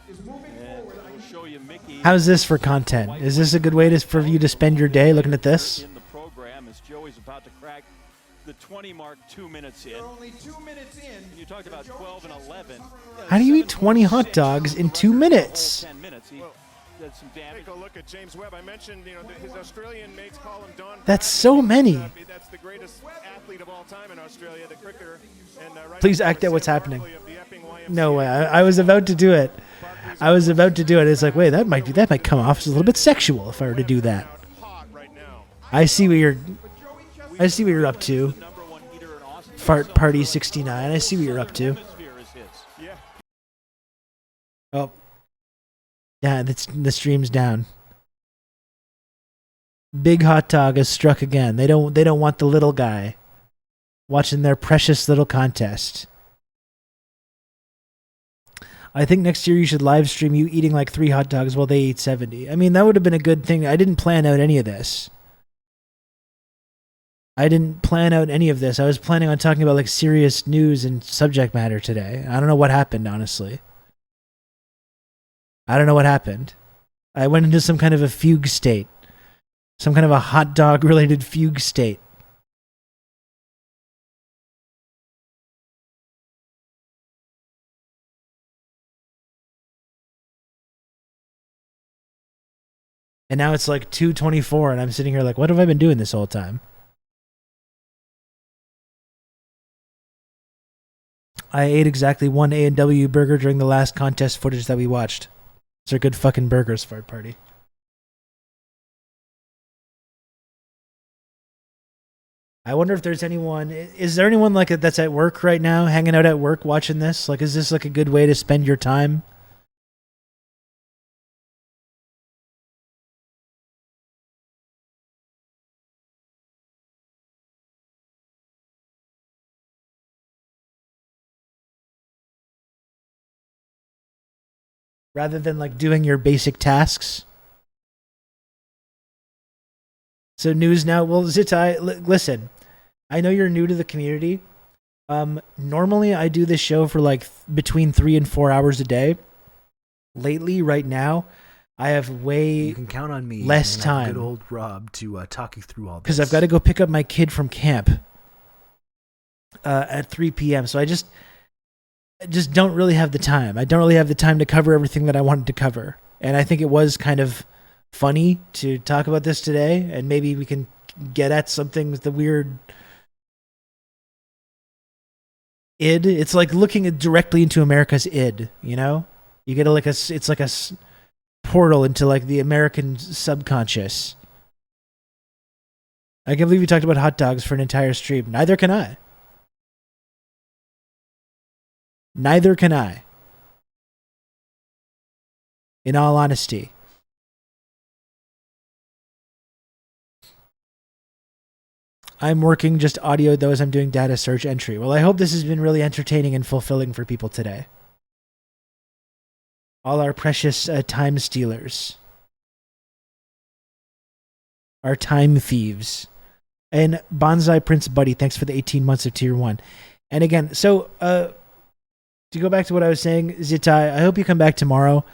And we'll show you Mickey. How's this for content? Is this a good way for you to spend your day looking at this? In the program, as Joey's about to crack the 20 mark 2 minutes in. Only 2 minutes in. You talked about 12 and 11. How do you eat 20 hot dogs in 2 minutes? 10 minutes. He did some damage. Take a look at James Webb. I mentioned, his Australian mates call him Don. That's so many. That's the greatest athlete of all time in Australia, the cricketer. And, Please act out what's happening. No way. I was about to do it. It's like, wait, that might come off as a little bit sexual if I were to do that. I see what you're up to. Fart Party 69. I see what you're up to. Oh. Yeah, the stream's down. Big hot dog has struck again. They don't want the little guy watching their precious little contest. I think next year you should live stream you eating like 3 hot dogs while they eat 70. I mean, that would have been a good thing. I didn't plan out any of this. I was planning on talking about like serious news and subject matter today. I don't know what happened, honestly. I don't know what happened. I went into some kind of a fugue state. Some kind of a hot dog related fugue state. And now it's like 2:24 and I'm sitting here like, what have I been doing this whole time? I ate exactly one A&W burger during the last contest footage that we watched. Those are good fucking burgers, fart party. I wonder if there's anyone... Is there anyone like that's at work right now, hanging out at work watching this? Like, is this like a good way to spend your time? Rather than like doing your basic tasks? So news now. Well, Zitai, listen. I know you're new to the community. Normally I do this show for like between 3 and 4 hours a day. Lately, right now, I have You can count on me. less and time. Good old Rob to talk you through all this. Because I've got to go pick up my kid from camp at 3 p.m. So I just don't really have the time. I don't really have the time to cover everything that I wanted to cover. And I think it was kind of funny to talk about this today, and maybe we can get at something with the weird id. It's like looking directly into America's id, you know? You get it's like a portal into like the American subconscious. I can't believe you talked about hot dogs for an entire stream. Neither can I. Neither can I. In all honesty. I'm working just audio though as I'm doing data search entry. Well, I hope this has been really entertaining and fulfilling for people today. All our precious time stealers. Our time thieves. And Bonsai Prince Buddy, thanks for the 18 months of tier 1. And again, so to go back to what I was saying, Zitai, I hope you come back tomorrow.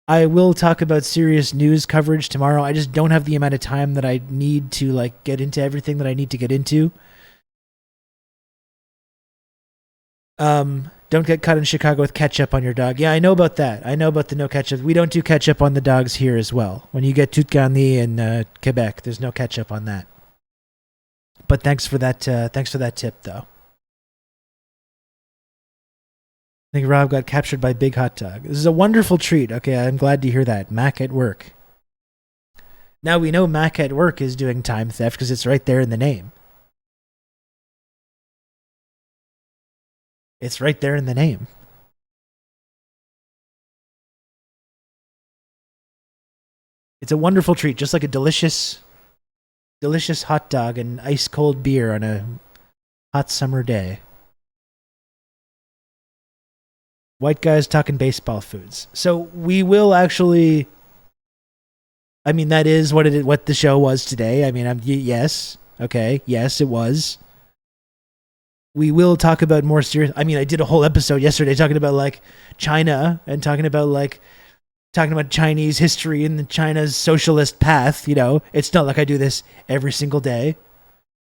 I will talk about serious news coverage tomorrow. I just don't have the amount of time that I need to like get into everything that I need to get into. Don't get caught in Chicago with ketchup on your dog. Yeah, I know about that. I know about the no ketchup. We don't do ketchup on the dogs here as well. When you get Tutgani in Quebec, there's no ketchup on that. But thanks for that tip, though. I think Rob got captured by Big Hot Dog. This is a wonderful treat. Okay, I'm glad to hear that. Mac at work. Now we know Mac at work is doing time theft because it's right there in the name. It's right there in the name. It's a wonderful treat, just like a delicious hot dog and ice cold beer on a hot summer day. White guys talking baseball foods. So we will actually... I mean, that is what the show was today. I mean, yes. Okay. Yes, it was. We will talk about more serious... I mean, I did a whole episode yesterday talking about, like, China and talking about Chinese history and China's socialist path, you know. It's not like I do this every single day.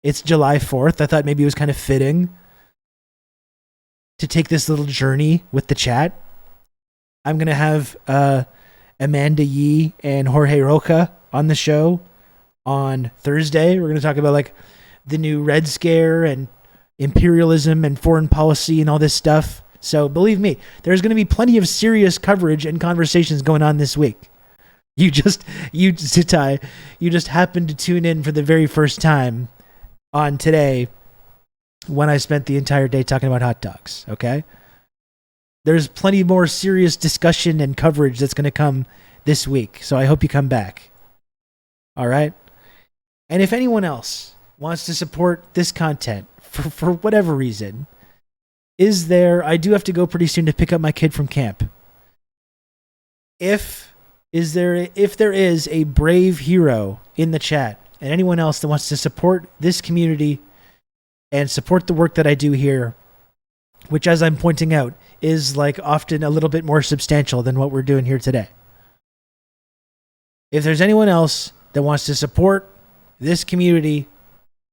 It's July 4th. I thought maybe it was kind of fitting to take this little journey with the chat. I'm going to have Amanda Yee and Jorge Roca on the show on Thursday. We're going to talk about, like, the new Red Scare and imperialism and foreign policy and all this stuff. So believe me, there's going to be plenty of serious coverage and conversations going on this week. Zitai, you just happened to tune in for the very first time on today when I spent the entire day talking about hot dogs, okay? There's plenty more serious discussion and coverage that's going to come this week, so I hope you come back. All right? And if anyone else wants to support this content for whatever reason, I do have to go pretty soon to pick up my kid from camp. If there is a brave hero in the chat and anyone else that wants to support this community and support the work that I do here, which, as I'm pointing out, is like often a little bit more substantial than what we're doing here today. If there's anyone else that wants to support this community,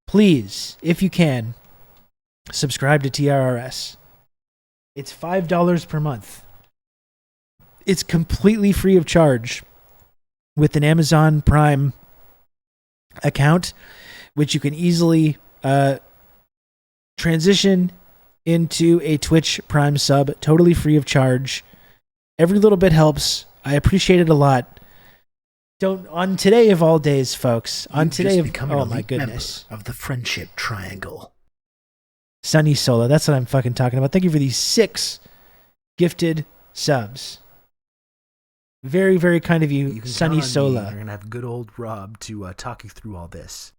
please, if you can, subscribe to TRRS. It's $5 per month. It's completely free of charge. with an Amazon Prime account, which you can easily transition into a Twitch Prime sub, totally free of charge. Every little bit helps. I appreciate it a lot. On today of all days, folks. On today of oh my goodness, of the Friendship Triangle. Sunny Sola, that's what I'm fucking talking about. Thank you for these 6 gifted subs. Very, very kind of you, Sunny Sola. You're gonna have good old Rob to talk you through all this.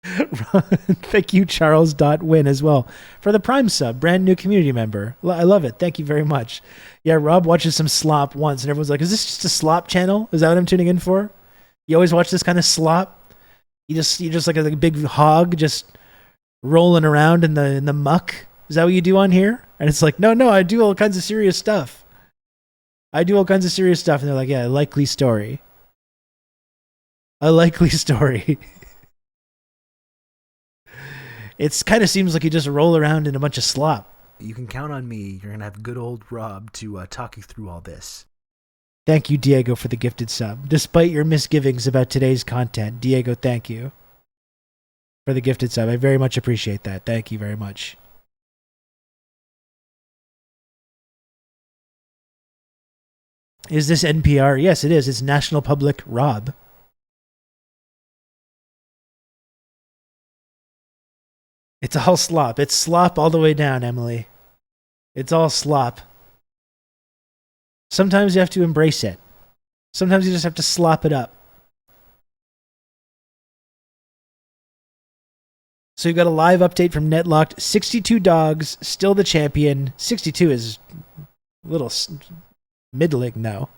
Thank you, Charles.win, as well, for the Prime sub, brand new community member. I love it. Thank you very much. Yeah, Rob watches some slop once, and everyone's like, is this just a slop channel? Is that what I'm tuning in for? You always watch this kind of slop? You're just like a big hog just rolling around in the muck? Is that what you do on here? And it's like, no, I do all kinds of serious stuff. And they're like, yeah, a likely story. It kind of seems like you just roll around in a bunch of slop. You can count on me. You're going to have good old Rob to talk you through all this. Thank you, Diego, for the gifted sub. Despite your misgivings about today's content, Diego, thank you for the gifted sub. I very much appreciate that. Thank you very much. Is this NPR? Yes, it is. It's National Public Rob. It's all slop. It's slop all the way down, Emily. It's all slop. Sometimes you have to embrace it. Sometimes you just have to slop it up. So you've got a live update from Netlocked. 62 dogs, still the champion. 62 is a little middling, no.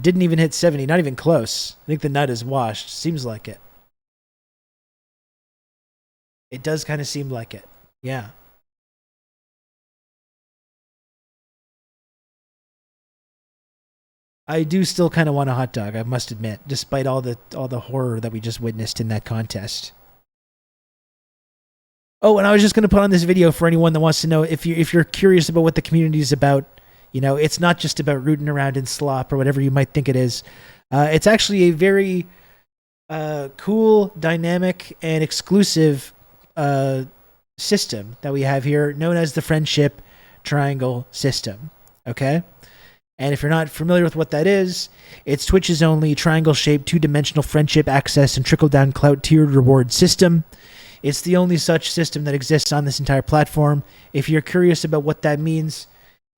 Didn't even hit 70, not even close. I think the nut is washed. Seems like it. It does kind of seem like it. Yeah. I do still kind of want a hot dog, I must admit, despite all the horror that we just witnessed in that contest. Oh, and I was just going to put on this video for anyone that wants to know, if you're curious about what the community is about. You know, it's not just about rooting around in slop or whatever you might think it is. It's actually a very cool, dynamic, and exclusive system that we have here, known as the Friendship Triangle system. Okay? And if you're not familiar with what that is, it's Twitch's only triangle-shaped, two-dimensional friendship access and trickle-down clout tiered reward system. It's the only such system that exists on this entire platform. If you're curious about what that means,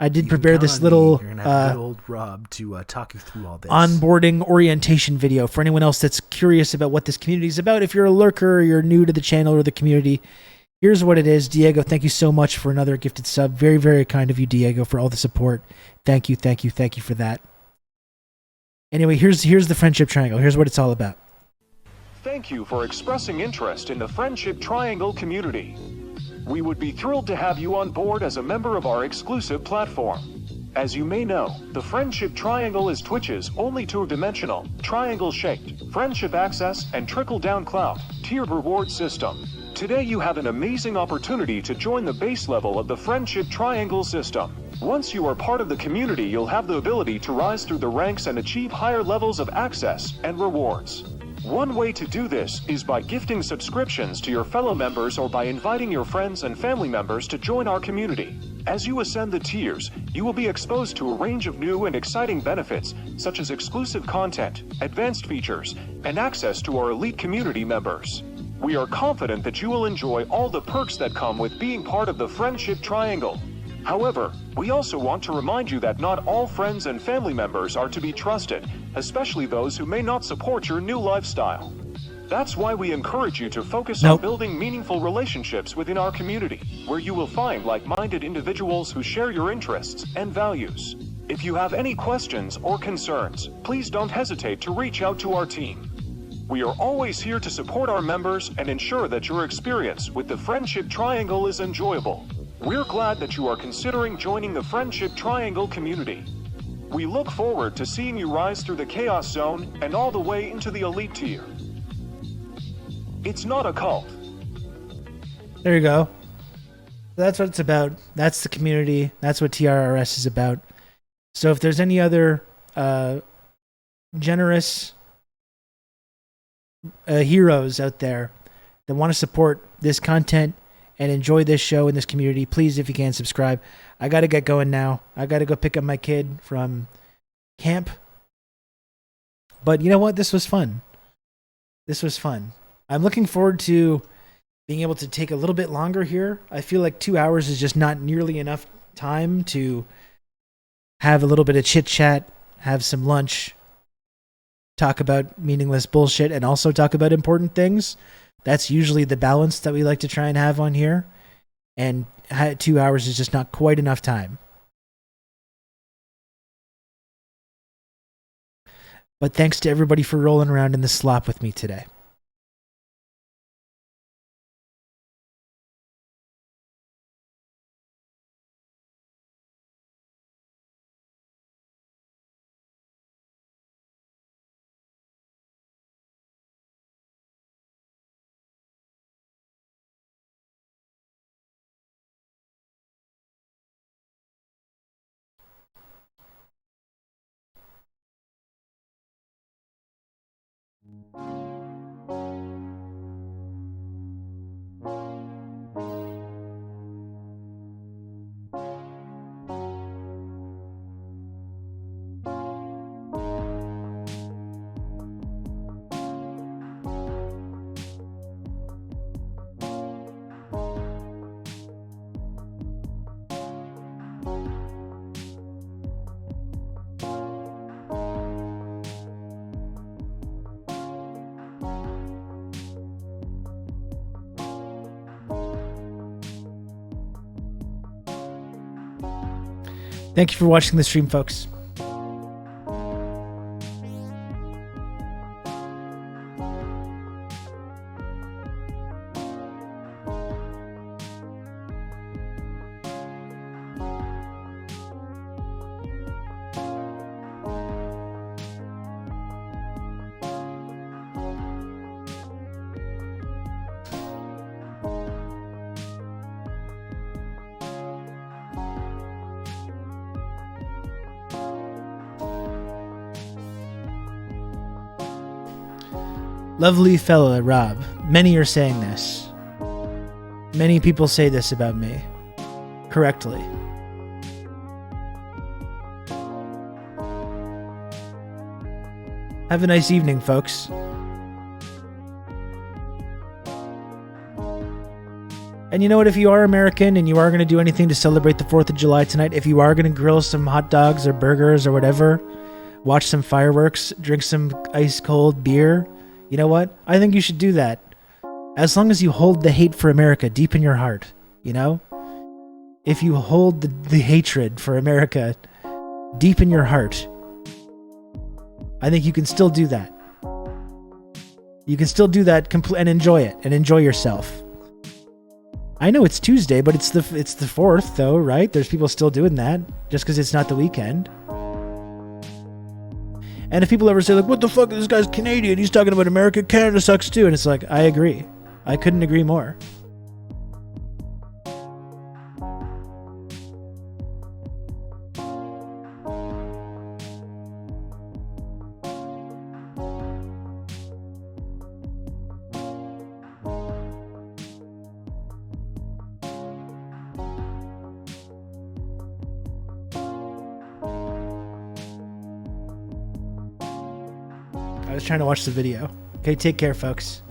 I did prepare this little good old Rob to talk you through all this. Onboarding orientation video for anyone else that's curious about what this community is about. If you're a lurker or you're new to the channel or the community, here's what it is. Diego, thank you so much for another gifted sub. Very, very kind of you, Diego, for all the support. Thank you for that. Anyway, here's the Friendship Triangle. Here's what it's all about. Thank you for expressing interest in the Friendship Triangle community. We would be thrilled to have you on board as a member of our exclusive platform. As you may know, the Friendship Triangle is Twitch's only two-dimensional, triangle-shaped, friendship access and trickle-down clout tiered reward system. Today you have an amazing opportunity to join the base level of the Friendship Triangle system. Once you are part of the community, you'll have the ability to rise through the ranks and achieve higher levels of access and rewards. One way to do this is by gifting subscriptions to your fellow members or by inviting your friends and family members to join our community. As you ascend the tiers, you will be exposed to a range of new and exciting benefits, such as exclusive content, advanced features, and access to our elite community members. We are confident that you will enjoy all the perks that come with being part of the Friendship Triangle. However, we also want to remind you that not all friends and family members are to be trusted, especially those who may not support your new lifestyle. That's why we encourage you to focus on building meaningful relationships within our community, where you will find like-minded individuals who share your interests and values. If you have any questions or concerns, please don't hesitate to reach out to our team. We are always here to support our members and ensure that your experience with the Friendship Triangle is enjoyable. We're glad that you are considering joining the Friendship Triangle community. We look forward to seeing you rise through the Chaos Zone and all the way into the Elite tier. It's not a cult. There you go. That's what it's about. That's the community. That's what TRRS is about. So if there's any other generous heroes out there that want to support this content and enjoy this show and this community, please, if you can, subscribe. I got to get going now. I got to go pick up my kid from camp. But you know what? This was fun. This was fun. I'm looking forward to being able to take a little bit longer here. I feel like 2 hours is just not nearly enough time to have a little bit of chit chat, have some lunch, talk about meaningless bullshit, and also talk about important things. That's usually the balance that we like to try and have on here. And 2 hours is just not quite enough time. But thanks to everybody for rolling around in the slop with me today. Thank you for watching the stream, folks. Lovely fella, Rob. Many are saying this. Many people say this about me. Correctly. Have a nice evening, folks. And you know what? If you are American and you are going to do anything to celebrate the 4th of July tonight, if you are going to grill some hot dogs or burgers or whatever, watch some fireworks, drink some ice cold beer, you know what? I think you should do that. As long as you hold the hate for America deep in your heart, you know? If you hold the hatred for America deep in your heart, I think you can still do that. You can still do that and enjoy it and enjoy yourself. I know it's Tuesday, but it's the 4th though, right? There's people still doing that just because it's not the weekend. And if people ever say, like, what the fuck, this guy's Canadian, he's talking about America, Canada sucks too. And it's like, I agree. I couldn't agree more. I was trying to watch the video. Okay, take care, folks.